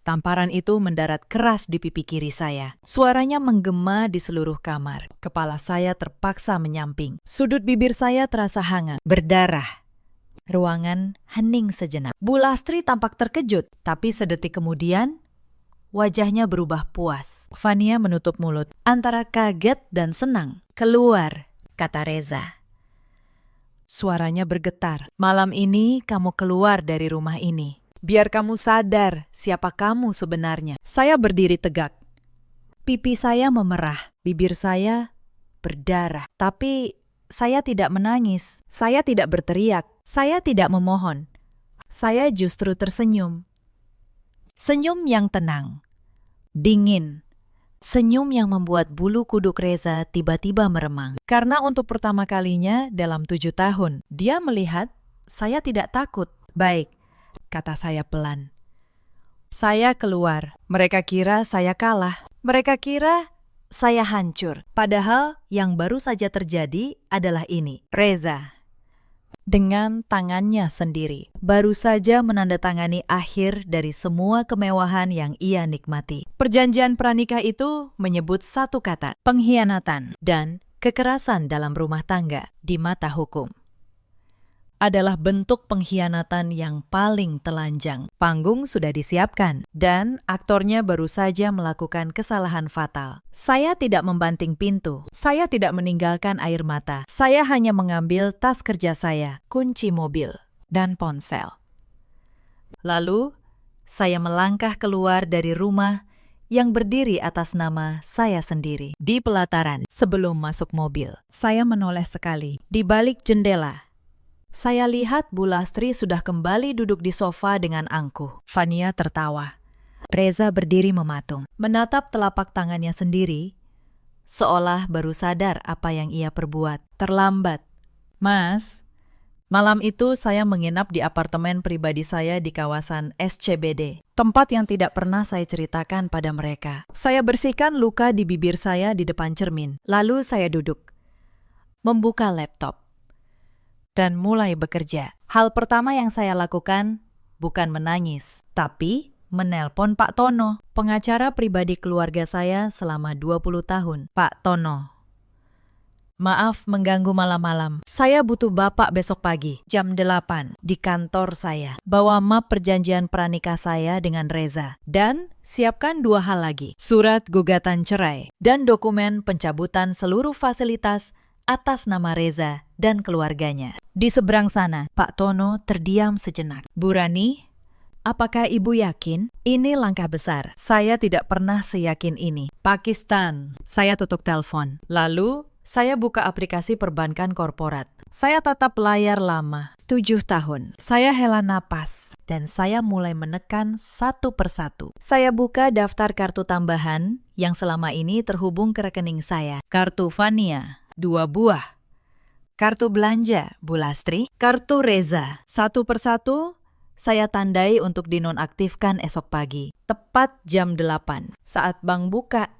[SPEAKER 1] Tamparan itu mendarat keras di pipi kiri saya. Suaranya menggema di seluruh kamar. Kepala saya terpaksa menyamping. Sudut bibir saya terasa hangat, berdarah. Ruangan hening sejenak. Bu Lastri tampak terkejut, tapi sedetik kemudian wajahnya berubah puas. Vania menutup mulut, antara kaget dan senang. Keluar, kata Reza. Suaranya bergetar. Malam ini kamu keluar dari rumah ini. Biar kamu sadar siapa kamu sebenarnya. Saya berdiri tegak. Pipi saya memerah, bibir saya berdarah. Tapi saya tidak menangis, saya tidak berteriak, saya tidak memohon. Saya justru tersenyum. Senyum yang tenang, dingin. Senyum yang membuat bulu kuduk Reza tiba-tiba meremang. Karena untuk pertama kalinya dalam 7 tahun, dia melihat saya tidak takut. Baik, kata saya pelan. Saya keluar. Mereka kira saya kalah. Mereka kira saya hancur. Padahal yang baru saja terjadi adalah ini. Reza, dengan tangannya sendiri. Baru saja menandatangani akhir dari semua kemewahan yang ia nikmati. Perjanjian pranikah itu menyebut satu kata, pengkhianatan dan kekerasan dalam rumah tangga di mata hukum adalah bentuk pengkhianatan yang paling telanjang. Panggung sudah disiapkan, dan aktornya baru saja melakukan kesalahan fatal. Saya tidak membanting pintu, saya tidak meninggalkan air mata. Saya hanya mengambil tas kerja saya, kunci mobil, dan ponsel. Lalu, saya melangkah keluar dari rumah yang berdiri atas nama saya sendiri. Di pelataran, sebelum masuk mobil, saya menoleh sekali. Di balik jendela, saya lihat Bu Lastri sudah kembali duduk di sofa dengan angkuh. Fania tertawa. Reza berdiri mematung, menatap telapak tangannya sendiri, seolah baru sadar apa yang ia perbuat. Terlambat. Mas, malam itu saya menginap di apartemen pribadi saya di kawasan SCBD, tempat yang tidak pernah saya ceritakan pada mereka. Saya bersihkan luka di bibir saya di depan cermin. Lalu saya duduk, membuka laptop, dan mulai bekerja. Hal pertama yang saya lakukan bukan menangis, tapi menelpon Pak Tono, pengacara pribadi keluarga saya selama 20 tahun. Pak Tono, maaf mengganggu malam-malam. Saya butuh Bapak besok pagi, jam 8, di kantor saya. Bawa map perjanjian pranikah saya dengan Reza. Dan siapkan 2 hal lagi, surat gugatan cerai dan dokumen pencabutan seluruh fasilitas atas nama Reza dan keluarganya. Di seberang sana, Pak Tono terdiam sejenak. Bu Rani, apakah Ibu yakin? Ini langkah besar. Saya tidak pernah seyakin ini. Pakistan. Saya tutup telepon. Lalu, saya buka aplikasi perbankan korporat. Saya tatap layar lama, 7 tahun. Saya hela napas, dan saya mulai menekan satu persatu. Saya buka daftar kartu tambahan yang selama ini terhubung ke rekening saya. Kartu Fania, 2 buah. Kartu belanja, Bu Lastri. Kartu Reza, satu persatu saya tandai untuk dinonaktifkan esok pagi. Tepat jam 8, saat bank buka.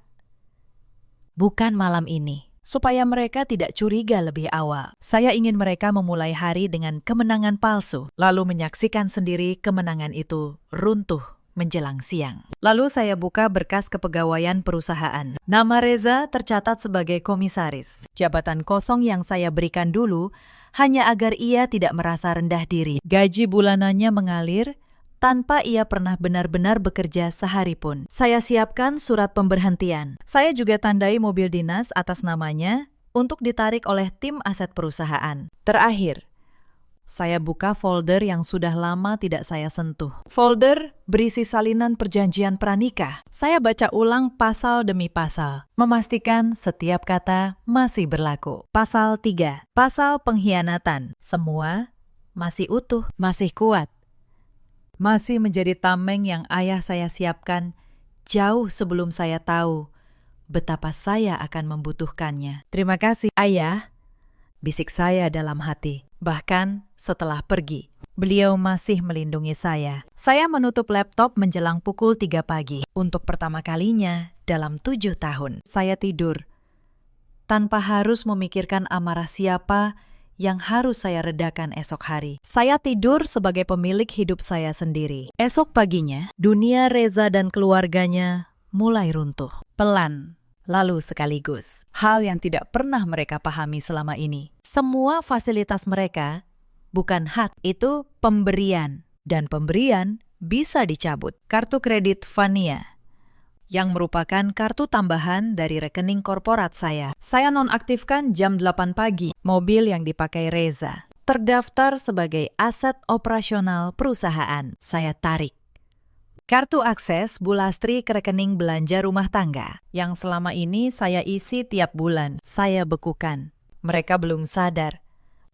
[SPEAKER 1] Bukan malam ini. Supaya mereka tidak curiga lebih awal. Saya ingin mereka memulai hari dengan kemenangan palsu, lalu menyaksikan sendiri kemenangan itu runtuh menjelang siang. Lalu saya buka berkas kepegawaian perusahaan. Nama Reza tercatat sebagai komisaris. Jabatan kosong yang saya berikan dulu hanya agar ia tidak merasa rendah diri. Gaji bulanannya mengalir tanpa ia pernah benar-benar bekerja sehari pun. Saya siapkan surat pemberhentian. Saya juga tandai mobil dinas atas namanya untuk ditarik oleh tim aset perusahaan. Terakhir, saya buka folder yang sudah lama tidak saya sentuh. Folder berisi salinan perjanjian pranikah. Saya baca ulang pasal demi pasal, memastikan setiap kata masih berlaku. Pasal 3, pasal pengkhianatan. Semua masih utuh, masih kuat. Masih menjadi tameng yang ayah saya siapkan jauh sebelum saya tahu betapa saya akan membutuhkannya. Terima kasih, Ayah, bisik saya dalam hati. Bahkan setelah pergi, beliau masih melindungi saya. Saya menutup laptop menjelang pukul 3 pagi. Untuk pertama kalinya dalam 7 tahun, saya tidur tanpa harus memikirkan amarah siapa yang harus saya redakan esok hari. Saya tidur sebagai pemilik hidup saya sendiri. Esok paginya, dunia Reza dan keluarganya mulai runtuh. Pelan, lalu sekaligus. Hal yang tidak pernah mereka pahami selama ini. Semua fasilitas mereka bukan hak, itu pemberian. Dan pemberian bisa dicabut. Kartu kredit Fania, yang merupakan kartu tambahan dari rekening korporat saya. Saya nonaktifkan jam 8 pagi. Mobil yang dipakai Reza terdaftar sebagai aset operasional perusahaan. Saya tarik. Kartu akses Bu Lastri ke rekening belanja rumah tangga yang selama ini saya isi tiap bulan. Saya bekukan. Mereka belum sadar.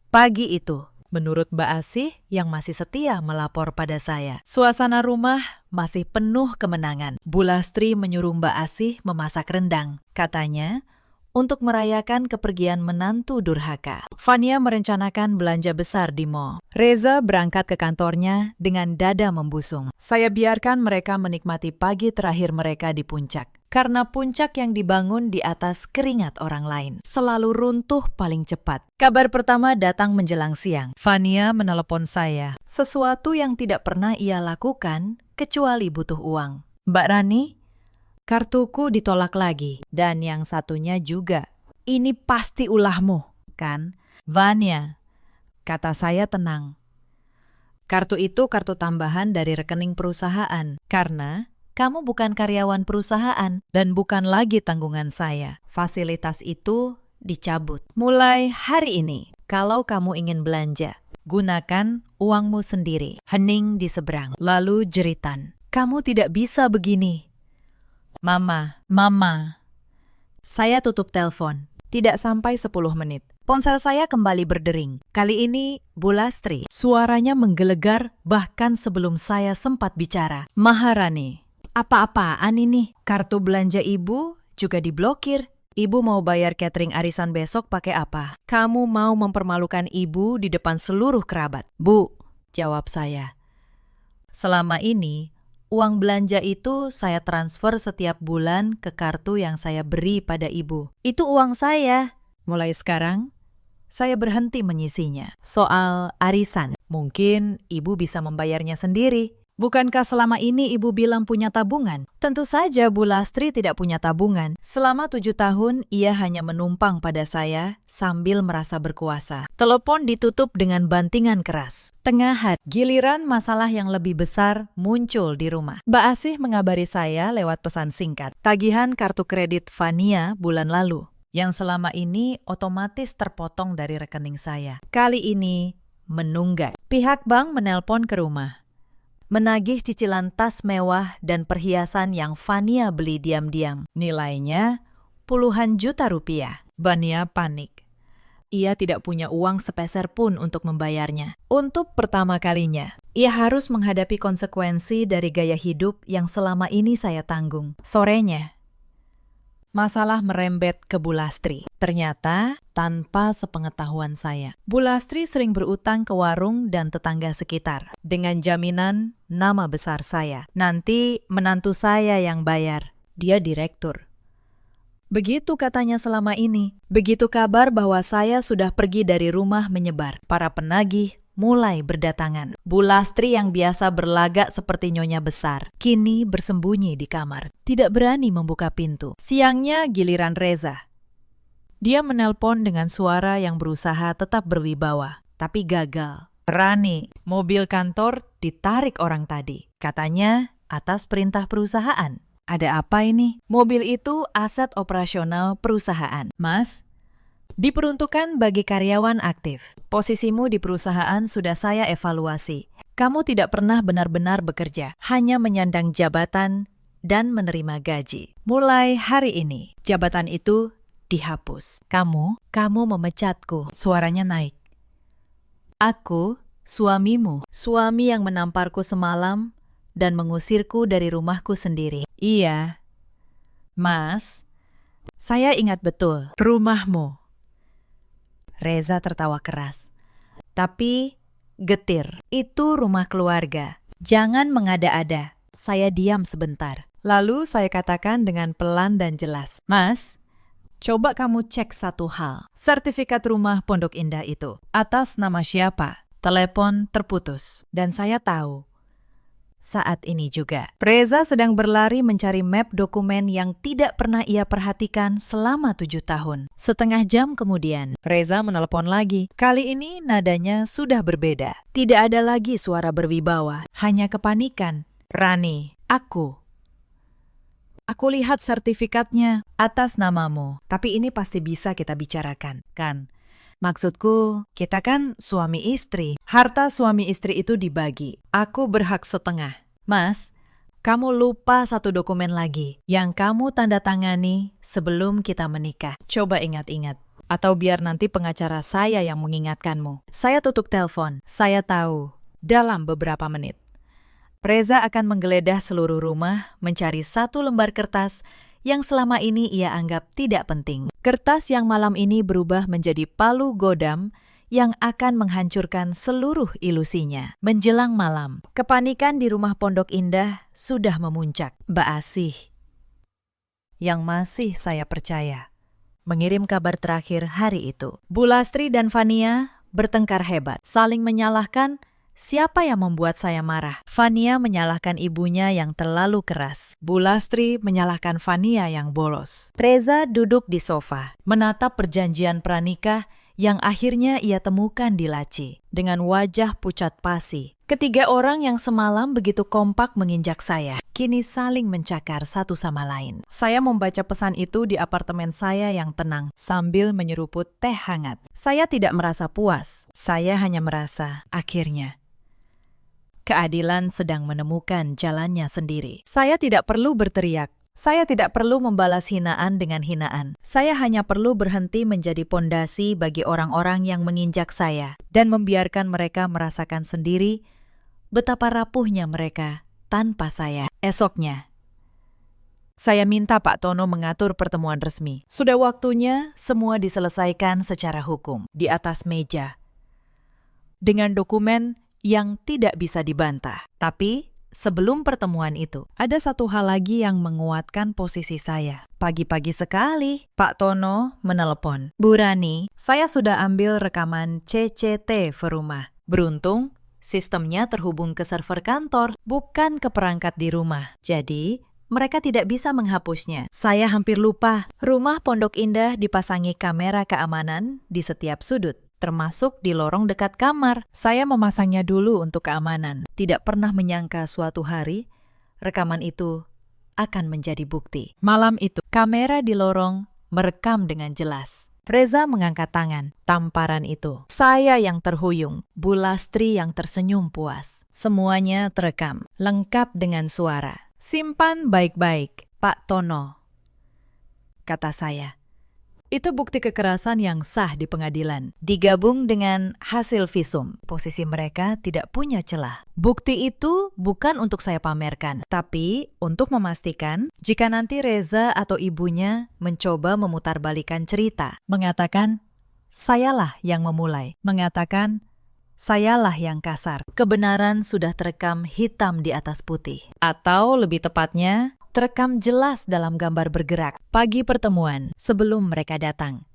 [SPEAKER 1] Pagi itu, menurut Mbak Asih yang masih setia melapor pada saya, suasana rumah masih penuh kemenangan. Bu Lastri menyuruh Mbak Asih memasak rendang. Katanya, untuk merayakan kepergian menantu durhaka. Fania merencanakan belanja besar di mall. Reza berangkat ke kantornya dengan dada membusung. Saya biarkan mereka menikmati pagi terakhir mereka di puncak. karena puncak yang dibangun di atas keringat orang lain selalu runtuh paling cepat. Kabar pertama datang menjelang siang. Vania menelepon saya. Sesuatu yang tidak pernah ia lakukan kecuali butuh uang. Mbak Rani, kartuku ditolak lagi. Dan yang satunya juga. Ini pasti ulahmu, kan? Vania, kata saya tenang. Kartu itu kartu tambahan dari rekening perusahaan. Karena kamu bukan karyawan perusahaan dan bukan lagi tanggungan saya. Fasilitas itu dicabut. Mulai hari ini, kalau kamu ingin belanja, gunakan uangmu sendiri. Hening di seberang, lalu jeritan. Kamu tidak bisa begini. Mama. Saya tutup telepon. Tidak sampai 10 menit. Ponsel saya kembali berdering. Kali ini Bu Lastri. Suaranya menggelegar bahkan sebelum saya sempat bicara. Maharani. Apa-apaan ini? Kartu belanja ibu juga diblokir. Ibu mau bayar catering arisan besok pakai apa? Kamu mau mempermalukan ibu di depan seluruh kerabat. Bu, jawab saya. Selama ini, uang belanja itu saya transfer setiap bulan ke kartu yang saya beri pada ibu. Itu uang saya. Mulai sekarang, saya berhenti menyisinya. Soal arisan, mungkin ibu bisa membayarnya sendiri. Bukankah selama ini ibu bilang punya tabungan? Tentu saja Bu Lastri tidak punya tabungan. Selama 7 tahun, ia hanya menumpang pada saya sambil merasa berkuasa. Telepon ditutup dengan bantingan keras. Tengah hari, giliran masalah yang lebih besar muncul di rumah. Mbak Asih mengabari saya lewat pesan singkat. Tagihan kartu kredit Vania bulan lalu, yang selama ini otomatis terpotong dari rekening saya. Kali ini menunggak. Pihak bank menelpon ke rumah. Menagih cicilan tas mewah dan perhiasan yang Vania beli diam-diam. Nilainya puluhan juta rupiah. Vania panik. Ia tidak punya uang sepeser pun untuk membayarnya. Untuk pertama kalinya, ia harus menghadapi konsekuensi dari gaya hidup yang selama ini saya tanggung. Sorenya, masalah merembet ke Bu Lastri. Ternyata tanpa sepengetahuan saya. Bu Lastri sering berutang ke warung dan tetangga sekitar. Dengan jaminan nama besar saya. Nanti menantu saya yang bayar. Dia direktur. Begitu katanya selama ini. Begitu kabar bahwa saya sudah pergi dari rumah menyebar. Para penagih mulai berdatangan. Bu Lastri yang biasa berlagak seperti nyonya besar, kini bersembunyi di kamar. Tidak berani membuka pintu. Siangnya giliran Reza. Dia menelpon dengan suara yang berusaha tetap berwibawa, tapi gagal. Rani, mobil kantor ditarik orang tadi. Katanya atas perintah perusahaan. Ada apa ini? Mobil itu aset operasional perusahaan. Mas, diperuntukkan bagi karyawan aktif. Posisimu di perusahaan sudah saya evaluasi. Kamu tidak pernah benar-benar bekerja, hanya menyandang jabatan dan menerima gaji. Mulai hari ini, jabatan itu dihapus. Kamu memecatku. Suaranya naik. Aku, suamimu, suami yang menamparku semalam dan mengusirku dari rumahku sendiri. Iya, Mas, saya ingat betul rumahmu. Reza tertawa keras. Tapi getir. Itu rumah keluarga. Jangan mengada-ada. Saya diam sebentar. Lalu saya katakan dengan pelan dan jelas. Mas, coba kamu cek satu hal. Sertifikat rumah Pondok Indah itu. Atas nama siapa? Telepon terputus. Dan saya tahu. Saat ini juga, Reza sedang berlari mencari map dokumen yang tidak pernah ia perhatikan selama 7 tahun. Setengah jam kemudian, Reza menelepon lagi. Kali ini nadanya sudah berbeda. Tidak ada lagi suara berwibawa, hanya kepanikan. Rani, aku lihat sertifikatnya atas namamu. Tapi ini pasti bisa kita bicarakan, kan? Maksudku, kita kan suami istri. Harta suami istri itu dibagi. Aku berhak setengah. Mas, kamu lupa satu dokumen lagi yang kamu tanda tangani sebelum kita menikah. Coba ingat-ingat. Atau biar nanti pengacara saya yang mengingatkanmu. Saya tutup telepon. Saya tahu, dalam beberapa menit. Reza akan menggeledah seluruh rumah, mencari satu lembar kertas yang selama ini ia anggap tidak penting. Kertas yang malam ini berubah menjadi palu godam yang akan menghancurkan seluruh ilusinya. Menjelang malam, kepanikan di rumah Pondok Indah sudah memuncak. Mbak Asih yang masih saya percaya. Mengirim kabar terakhir hari itu. Bu Lastri dan Fania bertengkar hebat, saling menyalahkan siapa yang membuat saya marah. Fania menyalahkan ibunya yang terlalu keras. Bu Lastri menyalahkan Fania yang bolos. Reza duduk di sofa, menatap perjanjian pranikah yang akhirnya ia temukan di laci. Dengan wajah pucat pasi, ketiga orang yang semalam begitu kompak menginjak saya, kini saling mencakar satu sama lain. Saya membaca pesan itu di apartemen saya yang tenang, sambil menyeruput teh hangat. Saya tidak merasa puas, saya hanya merasa akhirnya keadilan sedang menemukan jalannya sendiri. Saya tidak perlu berteriak. Saya tidak perlu membalas hinaan dengan hinaan. Saya hanya perlu berhenti menjadi pondasi bagi orang-orang yang menginjak saya dan membiarkan mereka merasakan sendiri betapa rapuhnya mereka tanpa saya. Esoknya, saya minta Pak Tono mengatur pertemuan resmi. Sudah waktunya semua diselesaikan secara hukum di atas meja dengan dokumen yang tidak bisa dibantah. Tapi sebelum pertemuan itu, ada satu hal lagi yang menguatkan posisi saya. Pagi-pagi sekali, Pak Tono menelepon. Bu Rani, saya sudah ambil rekaman CCTV rumah. Beruntung, sistemnya terhubung ke server kantor, bukan ke perangkat di rumah. Jadi, mereka tidak bisa menghapusnya. Saya hampir lupa. Rumah Pondok Indah dipasangi kamera keamanan di setiap sudut, termasuk di lorong dekat kamar. Saya memasangnya dulu untuk keamanan. Tidak pernah menyangka suatu hari, rekaman itu akan menjadi bukti. Malam itu, kamera di lorong merekam dengan jelas. Reza mengangkat tangan. Tamparan itu. Saya yang terhuyung. Bu Lastri yang tersenyum puas. Semuanya terekam, lengkap dengan suara. Simpan baik-baik, Pak Tono, kata saya. Itu bukti kekerasan yang sah di pengadilan. Digabung dengan hasil visum, posisi mereka tidak punya celah. Bukti itu bukan untuk saya pamerkan, tapi untuk memastikan jika nanti Reza atau ibunya mencoba memutarbalikkan cerita, mengatakan, sayalah yang memulai, mengatakan, sayalah yang kasar. Kebenaran sudah terekam hitam di atas putih. Atau lebih tepatnya, terekam jelas dalam gambar bergerak. Pagi pertemuan, sebelum mereka datang,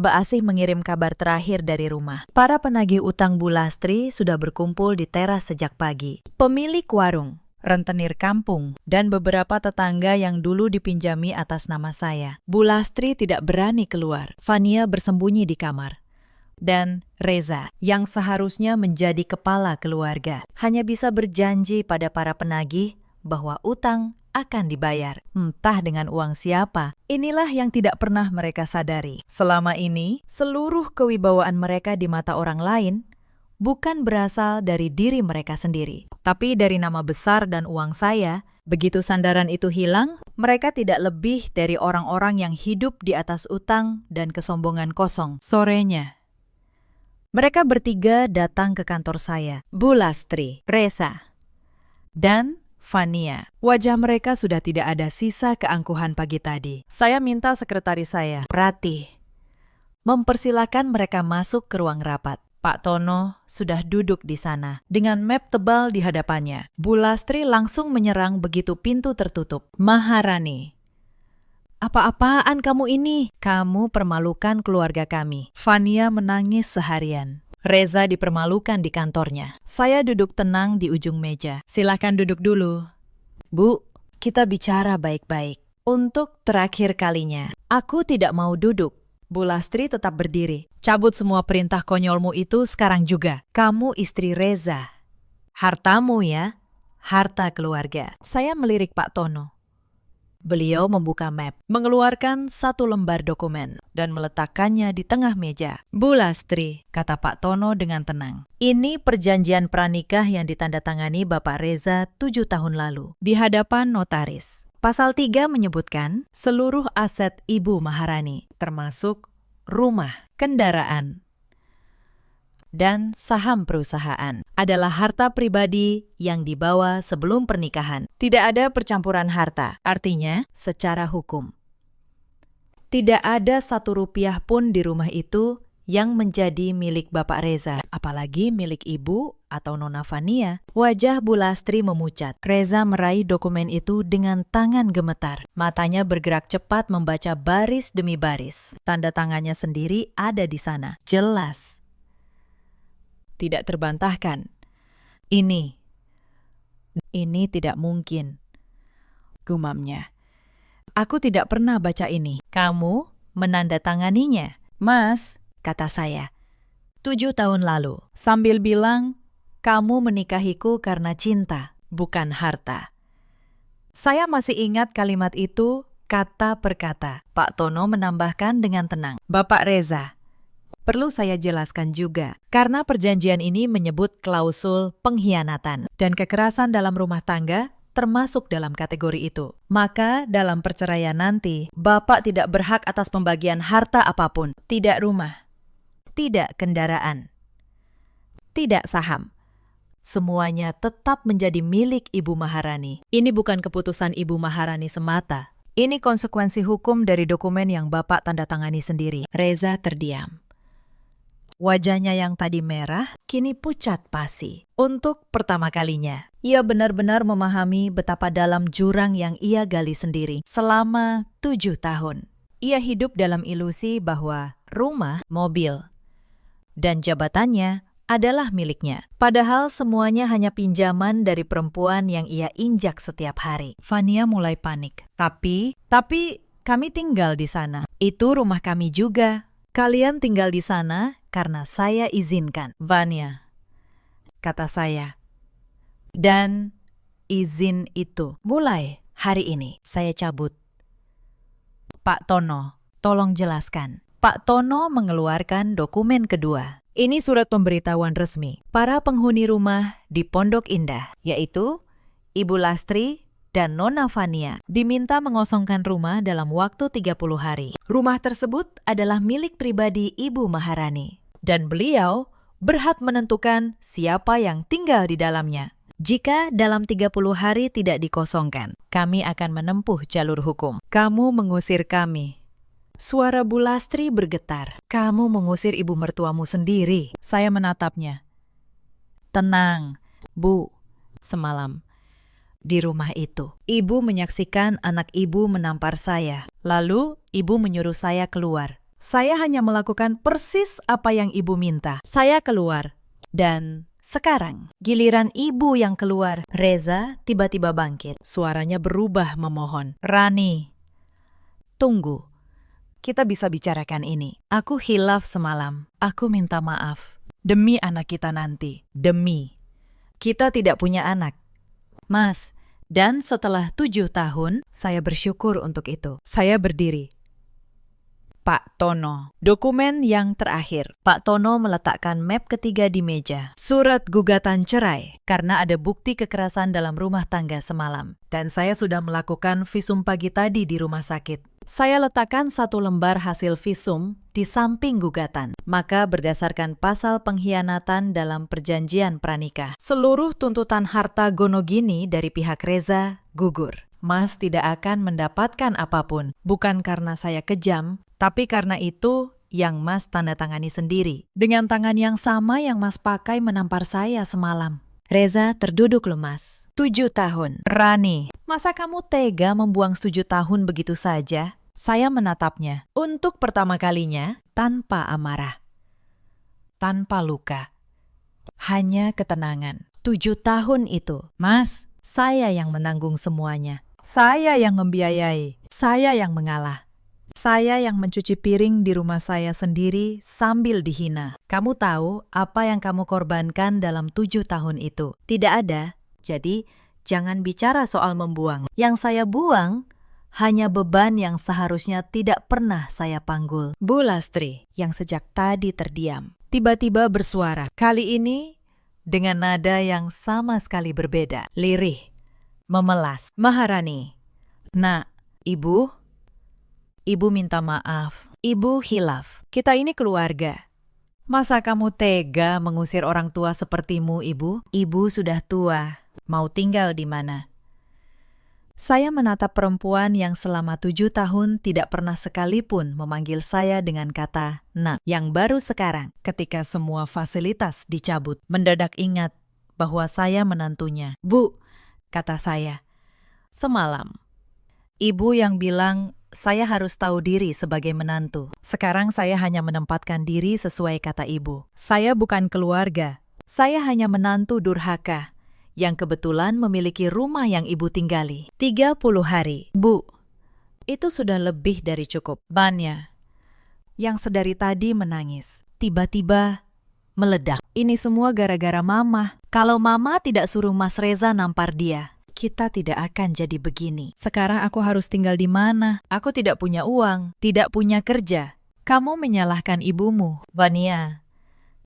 [SPEAKER 1] Mbak Asih mengirim kabar terakhir dari rumah. Para penagih utang Bu Lastri sudah berkumpul di teras sejak pagi. Pemilik warung, rentenir kampung, dan beberapa tetangga yang dulu dipinjami atas nama saya. Bu Lastri tidak berani keluar. Fania bersembunyi di kamar. Dan Reza, yang seharusnya menjadi kepala keluarga, hanya bisa berjanji pada para penagih bahwa utang akan dibayar, entah dengan uang siapa. Inilah yang tidak pernah mereka sadari. Selama ini, seluruh kewibawaan mereka di mata orang lain bukan berasal dari diri mereka sendiri, tapi dari nama besar dan uang saya. Begitu sandaran itu hilang, mereka tidak lebih dari orang-orang yang hidup di atas utang dan kesombongan kosong. Sorenya, mereka bertiga datang ke kantor saya. Bu Lastri, Reza, dan Fania. Wajah mereka sudah tidak ada sisa keangkuhan pagi tadi. Saya minta sekretaris saya, Prati, mempersilakan mereka masuk ke ruang rapat. Pak Tono sudah duduk di sana dengan map tebal di hadapannya. Bu Lastri langsung menyerang begitu pintu tertutup. Maharani, apa-apaan kamu ini? Kamu permalukan keluarga kami. Fania menangis seharian. Reza dipermalukan di kantornya. Saya duduk tenang di ujung meja. Silakan duduk dulu. Bu, kita bicara baik-baik. Untuk terakhir kalinya, aku tidak mau duduk. Bu Lastri tetap berdiri. Cabut semua perintah konyolmu itu sekarang juga. Kamu istri Reza. Hartamu ya, harta keluarga. Saya melirik Pak Tono. Beliau membuka map, mengeluarkan satu lembar dokumen, dan meletakkannya di tengah meja. Bu Lastri, kata Pak Tono dengan tenang. Ini perjanjian pranikah yang ditandatangani Bapak Reza 7 tahun lalu, di hadapan notaris. Pasal 3 menyebutkan seluruh aset Ibu Maharani, termasuk rumah, kendaraan, dan saham perusahaan, adalah harta pribadi yang dibawa sebelum pernikahan. Tidak ada percampuran harta, artinya secara hukum tidak ada 1 rupiah pun di rumah itu yang menjadi milik Bapak Reza, apalagi milik Ibu atau Nona Fania. Wajah Bu Lastri memucat. Reza meraih dokumen itu dengan tangan gemetar. Matanya bergerak cepat membaca baris demi baris. Tanda tangannya sendiri ada di sana. Jelas. Tidak terbantahkan. Ini tidak mungkin, gumamnya. Aku tidak pernah baca ini. Kamu menandatanganinya. Mas, kata saya, 7 tahun lalu, sambil bilang, kamu menikahiku karena cinta, bukan harta. Saya masih ingat kalimat itu kata per kata. Pak Tono menambahkan dengan tenang, Bapak Reza, perlu saya jelaskan juga, karena perjanjian ini menyebut klausul pengkhianatan dan kekerasan dalam rumah tangga termasuk dalam kategori itu. Maka dalam perceraian nanti, Bapak tidak berhak atas pembagian harta apapun, tidak rumah, tidak kendaraan, tidak saham. Semuanya tetap menjadi milik Ibu Maharani. Ini bukan keputusan Ibu Maharani semata. Ini konsekuensi hukum dari dokumen yang Bapak tanda tangani sendiri. Reza terdiam. Wajahnya yang tadi merah, kini pucat pasi. Untuk pertama kalinya, ia benar-benar memahami betapa dalam jurang yang ia gali sendiri selama 7 tahun. Ia hidup dalam ilusi bahwa rumah, mobil, dan jabatannya adalah miliknya. Padahal semuanya hanya pinjaman dari perempuan yang ia injak setiap hari. Fania mulai panik. Tapi kami tinggal di sana. Itu rumah kami juga. Kalian tinggal di sana karena saya izinkan. Vania, kata saya. Dan izin itu mulai hari ini saya cabut. Pak Tono, tolong jelaskan. Pak Tono mengeluarkan dokumen kedua. Ini surat pemberitahuan resmi para penghuni rumah di Pondok Indah, yaitu Ibu Lastri dan Nona Fania diminta mengosongkan rumah dalam waktu 30 hari. Rumah tersebut adalah milik pribadi Ibu Maharani, dan beliau berhak menentukan siapa yang tinggal di dalamnya. Jika dalam 30 hari tidak dikosongkan, kami akan menempuh jalur hukum. Kamu mengusir kami. Suara Bu Lastri bergetar. Kamu mengusir ibu mertuamu sendiri. Saya menatapnya. Tenang, Bu. Semalam di rumah itu, ibu menyaksikan anak ibu menampar saya. Lalu, ibu menyuruh saya keluar. Saya hanya melakukan persis apa yang ibu minta. Saya keluar. Dan sekarang, giliran ibu yang keluar. Reza tiba-tiba bangkit. Suaranya berubah memohon. Rani, tunggu. Kita bisa bicarakan ini. Aku hilaf semalam. Aku minta maaf. Demi anak kita nanti. Demi. Kita tidak punya anak. Mas, dan setelah 7 tahun, saya bersyukur untuk itu. Saya berdiri. Pak Tono. Dokumen yang terakhir. Pak Tono meletakkan map ketiga di meja. Surat gugatan cerai karena ada bukti kekerasan dalam rumah tangga semalam. Dan saya sudah melakukan visum pagi tadi di rumah sakit. Saya letakkan 1 lembar hasil visum di samping gugatan. Maka berdasarkan pasal pengkhianatan dalam perjanjian pranikah, seluruh tuntutan harta gonogini dari pihak Reza gugur. Mas tidak akan mendapatkan apapun. Bukan karena saya kejam, tapi karena itu yang Mas tanda tangani sendiri. Dengan tangan yang sama yang Mas pakai menampar saya semalam. Reza terduduk lemas. 7 tahun. Rani, masa kamu tega membuang 7 tahun begitu saja? Saya menatapnya. Untuk pertama kalinya, tanpa amarah. Tanpa luka. Hanya ketenangan. 7 tahun itu. Mas, saya yang menanggung semuanya. Saya yang membiayai. Saya yang mengalah. Saya yang mencuci piring di rumah saya sendiri sambil dihina. Kamu tahu apa yang kamu korbankan dalam 7 tahun itu? Tidak ada. Jadi, jangan bicara soal membuang. Yang saya buang hanya beban yang seharusnya tidak pernah saya panggul. Bu Lastri, yang sejak tadi terdiam, tiba-tiba bersuara. Kali ini dengan nada yang sama sekali berbeda. Lirih, memelas. Maharani, nak, ibu minta maaf. Ibu hilaf. Kita ini keluarga. Masa kamu tega mengusir orang tua sepertimu, ibu? Ibu sudah tua. Mau tinggal di mana? Saya menatap perempuan yang selama 7 tahun tidak pernah sekalipun memanggil saya dengan kata "nak", yang baru sekarang, ketika semua fasilitas dicabut, mendadak ingat bahwa saya menantunya. "Bu," kata saya, "semalam ibu yang bilang saya harus tahu diri sebagai menantu. Sekarang saya hanya menempatkan diri sesuai kata ibu. Saya bukan keluarga. Saya hanya menantu durhaka yang kebetulan memiliki rumah yang ibu tinggali. 30 hari. Bu, itu sudah lebih dari cukup." Vanya, yang sedari tadi menangis, tiba-tiba meledak. "Ini semua gara-gara Mama. Kalau Mama tidak suruh Mas Reza nampar dia, kita tidak akan jadi begini. Sekarang aku harus tinggal di mana? Aku tidak punya uang, tidak punya kerja. Kamu menyalahkan ibumu." "Vania,"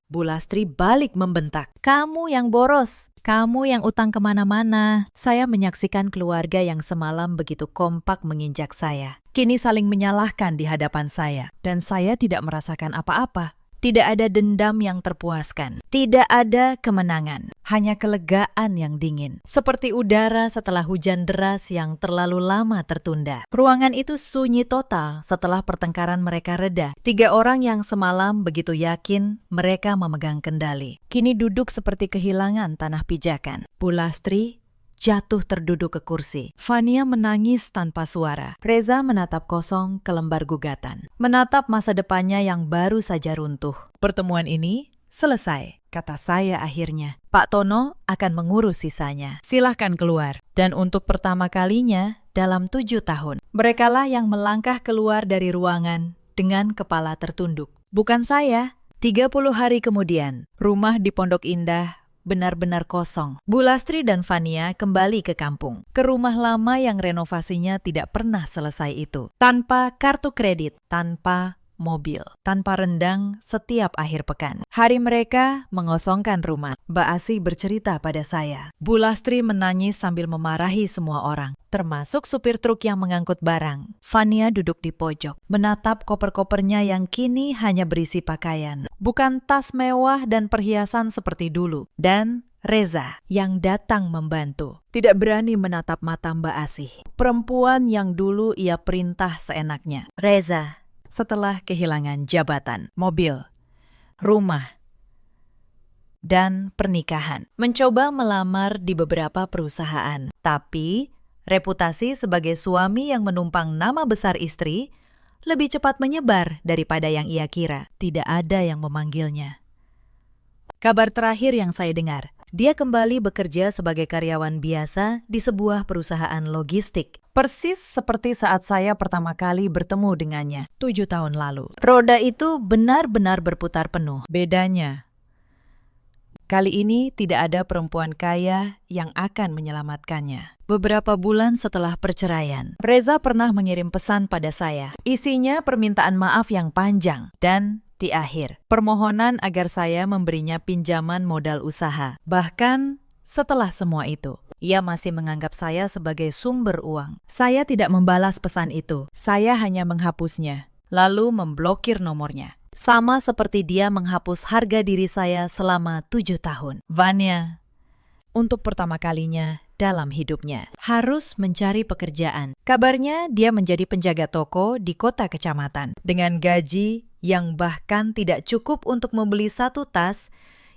[SPEAKER 1] Bu Lastri balik membentak, "kamu yang boros, kamu yang utang kemana-mana." Saya menyaksikan keluarga yang semalam begitu kompak menginjak saya, kini saling menyalahkan di hadapan saya. Dan saya tidak merasakan apa-apa. Tidak ada dendam yang terpuaskan. Tidak ada kemenangan. Hanya kelegaan yang dingin. Seperti udara setelah hujan deras yang terlalu lama tertunda. Ruangan itu sunyi total setelah pertengkaran mereka reda. 3 orang yang semalam begitu yakin mereka memegang kendali, kini duduk seperti kehilangan tanah pijakan. Bu Lastri jatuh terduduk ke kursi. Vania menangis tanpa suara. Reza menatap kosong ke lembar gugatan. Menatap masa depannya yang baru saja runtuh. "Pertemuan ini selesai," kata saya akhirnya. "Pak Tono akan mengurus sisanya. Silahkan keluar." Dan untuk pertama kalinya dalam 7 tahun, merekalah yang melangkah keluar dari ruangan dengan kepala tertunduk. Bukan saya. 30 hari kemudian, rumah di Pondok Indah benar-benar kosong. Bu Lastri dan Vania kembali ke kampung, ke rumah lama yang renovasinya tidak pernah selesai itu. Tanpa kartu kredit, tanpa mobil, tanpa rendang setiap akhir pekan. Hari mereka mengosongkan rumah. Mbak Asih bercerita pada saya. Bu Lastri menangis sambil memarahi semua orang, termasuk supir truk yang mengangkut barang. Vania duduk di pojok, menatap koper-kopernya yang kini hanya berisi pakaian, bukan tas mewah dan perhiasan seperti dulu. Dan Reza yang datang membantu, tidak berani menatap mata Mbak Asih, perempuan yang dulu ia perintah seenaknya. Reza, setelah kehilangan jabatan, mobil, rumah, dan pernikahan, mencoba melamar di beberapa perusahaan. Tapi, reputasi sebagai suami yang menumpang nama besar istri lebih cepat menyebar daripada yang ia kira. Tidak ada yang memanggilnya. Kabar terakhir yang saya dengar, dia kembali bekerja sebagai karyawan biasa di sebuah perusahaan logistik. Persis seperti saat saya pertama kali bertemu dengannya 7 tahun lalu. Roda itu benar-benar berputar penuh. Bedanya, kali ini tidak ada perempuan kaya yang akan menyelamatkannya. Beberapa bulan setelah perceraian, Reza pernah mengirim pesan pada saya. Isinya permintaan maaf yang panjang dan di akhir, permohonan agar saya memberinya pinjaman modal usaha. Bahkan setelah semua itu, ia masih menganggap saya sebagai sumber uang. Saya tidak membalas pesan itu. Saya hanya menghapusnya, lalu memblokir nomornya. Sama seperti dia menghapus harga diri saya selama 7 tahun. Vanya, untuk pertama kalinya dalam hidupnya, harus mencari pekerjaan. Kabarnya dia menjadi penjaga toko di kota kecamatan, dengan gaji yang bahkan tidak cukup untuk membeli 1 tas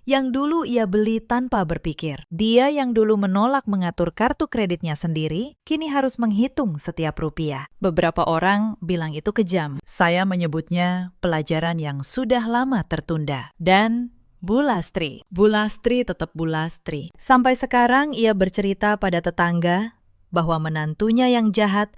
[SPEAKER 1] yang dulu ia beli tanpa berpikir. Dia yang dulu menolak mengatur kartu kreditnya sendiri, kini harus menghitung setiap rupiah. Beberapa orang bilang itu kejam. Saya menyebutnya pelajaran yang sudah lama tertunda. Dan Bu Lastri tetap Bu Lastri. Sampai sekarang ia bercerita pada tetangga bahwa menantunya yang jahat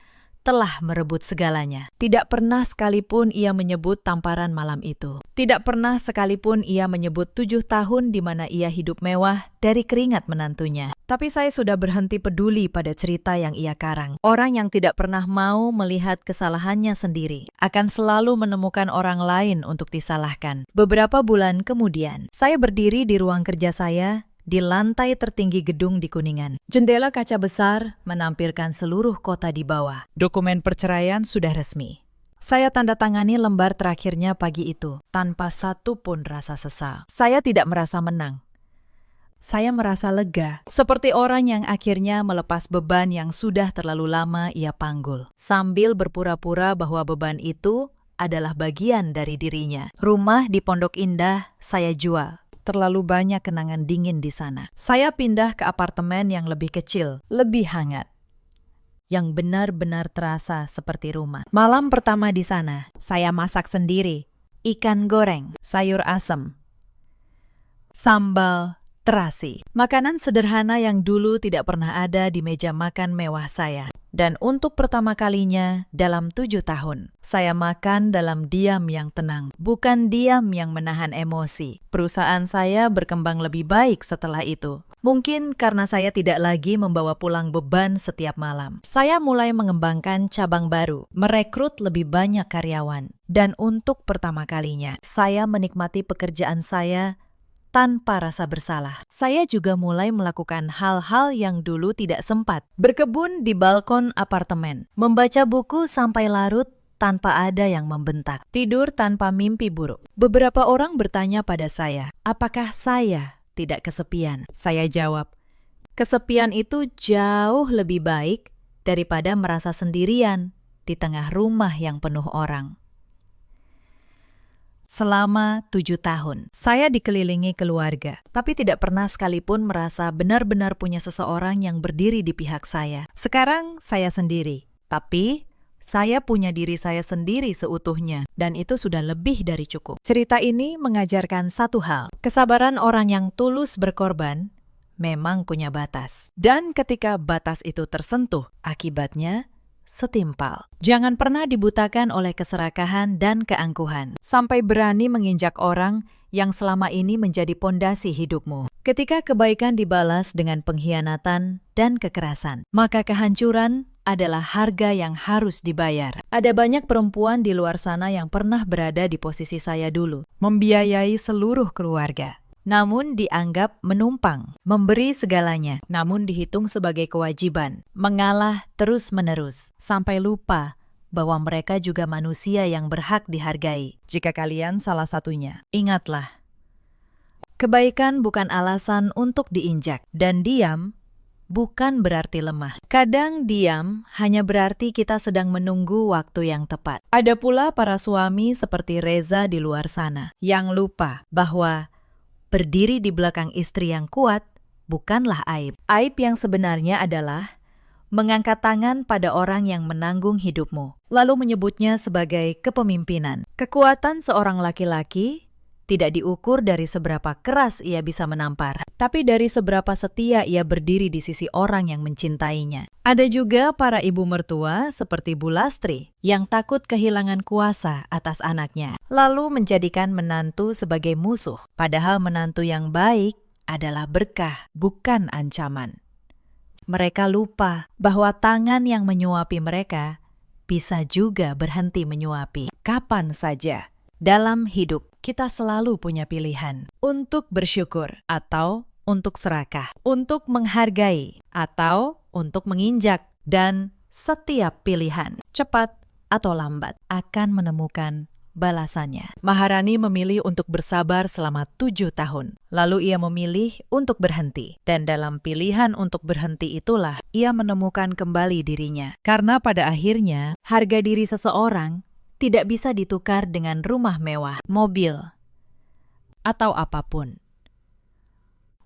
[SPEAKER 1] telah merebut segalanya. Tidak pernah sekalipun ia menyebut tamparan malam itu. Tidak pernah sekalipun ia menyebut 7 tahun di mana ia hidup mewah dari keringat menantunya. Tapi saya sudah berhenti peduli pada cerita yang ia karang. Orang yang tidak pernah mau melihat kesalahannya sendiri akan selalu menemukan orang lain untuk disalahkan. Beberapa bulan kemudian, saya berdiri di ruang kerja saya di lantai tertinggi gedung di Kuningan. Jendela kaca besar menampilkan seluruh kota di bawah. Dokumen perceraian sudah resmi. Saya tanda tangani lembar terakhirnya pagi itu, tanpa satu pun rasa sesal. Saya tidak merasa menang. Saya merasa lega, seperti orang yang akhirnya melepas beban yang sudah terlalu lama ia panggul, sambil berpura-pura bahwa beban itu adalah bagian dari dirinya. Rumah di Pondok Indah saya jual. Terlalu banyak kenangan dingin di sana. Saya pindah ke apartemen yang lebih kecil, lebih hangat, yang benar-benar terasa seperti rumah. Malam pertama di sana, saya masak sendiri. Ikan goreng, sayur asem, sambal terasi. Makanan sederhana yang dulu tidak pernah ada di meja makan mewah saya. Dan untuk pertama kalinya dalam 7 tahun, saya makan dalam diam yang tenang, bukan diam yang menahan emosi. Perusahaan saya berkembang lebih baik setelah itu. Mungkin karena saya tidak lagi membawa pulang beban setiap malam. Saya mulai mengembangkan cabang baru, merekrut lebih banyak karyawan. Dan untuk pertama kalinya, saya menikmati pekerjaan saya tanpa rasa bersalah. Saya juga mulai melakukan hal-hal yang dulu tidak sempat. Berkebun di balkon apartemen, membaca buku sampai larut tanpa ada yang membentak, tidur tanpa mimpi buruk. Beberapa orang bertanya pada saya, apakah saya tidak kesepian? Saya jawab, kesepian itu jauh lebih baik daripada merasa sendirian di tengah rumah yang penuh orang. Selama 7 tahun, saya dikelilingi keluarga, tapi tidak pernah sekalipun merasa benar-benar punya seseorang yang berdiri di pihak saya. Sekarang saya sendiri, tapi saya punya diri saya sendiri seutuhnya, dan itu sudah lebih dari cukup. Cerita ini mengajarkan satu hal, kesabaran orang yang tulus berkorban memang punya batas. Dan ketika batas itu tersentuh, akibatnya setimpal. Jangan pernah dibutakan oleh keserakahan dan keangkuhan, sampai berani menginjak orang yang selama ini menjadi pondasi hidupmu. Ketika kebaikan dibalas dengan pengkhianatan dan kekerasan, maka kehancuran adalah harga yang harus dibayar. Ada banyak perempuan di luar sana yang pernah berada di posisi saya dulu, membiayai seluruh keluarga, namun dianggap menumpang, memberi segalanya, namun dihitung sebagai kewajiban, mengalah terus-menerus, sampai lupa bahwa mereka juga manusia yang berhak dihargai. Jika kalian salah satunya, ingatlah, kebaikan bukan alasan untuk diinjak, dan diam bukan berarti lemah. Kadang diam hanya berarti kita sedang menunggu waktu yang tepat. Ada pula para suami seperti Reza di luar sana, yang lupa bahwa berdiri di belakang istri yang kuat bukanlah aib. Aib yang sebenarnya adalah mengangkat tangan pada orang yang menanggung hidupmu, lalu menyebutnya sebagai kepemimpinan. Kekuatan seorang laki-laki tidak diukur dari seberapa keras ia bisa menampar, tapi dari seberapa setia ia berdiri di sisi orang yang mencintainya. Ada juga para ibu mertua seperti Bu Lastri yang takut kehilangan kuasa atas anaknya, lalu menjadikan menantu sebagai musuh. Padahal menantu yang baik adalah berkah, bukan ancaman. Mereka lupa bahwa tangan yang menyuapi mereka bisa juga berhenti menyuapi kapan saja. Dalam hidup, kita selalu punya pilihan untuk bersyukur atau untuk serakah, untuk menghargai atau untuk menginjak, dan setiap pilihan, cepat atau lambat, akan menemukan balasannya. Maharani memilih untuk bersabar selama 7 tahun. Lalu ia memilih untuk berhenti. Dan dalam pilihan untuk berhenti itulah ia menemukan kembali dirinya. Karena pada akhirnya, harga diri seseorang tidak bisa ditukar dengan rumah mewah, mobil, atau apapun.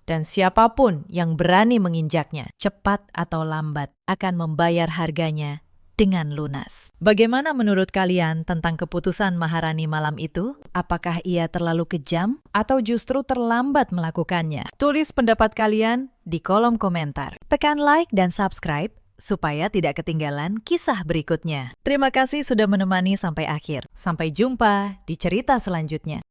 [SPEAKER 1] Dan siapapun yang berani menginjaknya, cepat atau lambat, akan membayar harganya dengan lunas. Bagaimana menurut kalian tentang keputusan Maharani malam itu? Apakah ia terlalu kejam atau justru terlambat melakukannya? Tulis pendapat kalian di kolom komentar. Tekan like dan subscribe supaya tidak ketinggalan kisah berikutnya. Terima kasih sudah menemani sampai akhir. Sampai jumpa di cerita selanjutnya.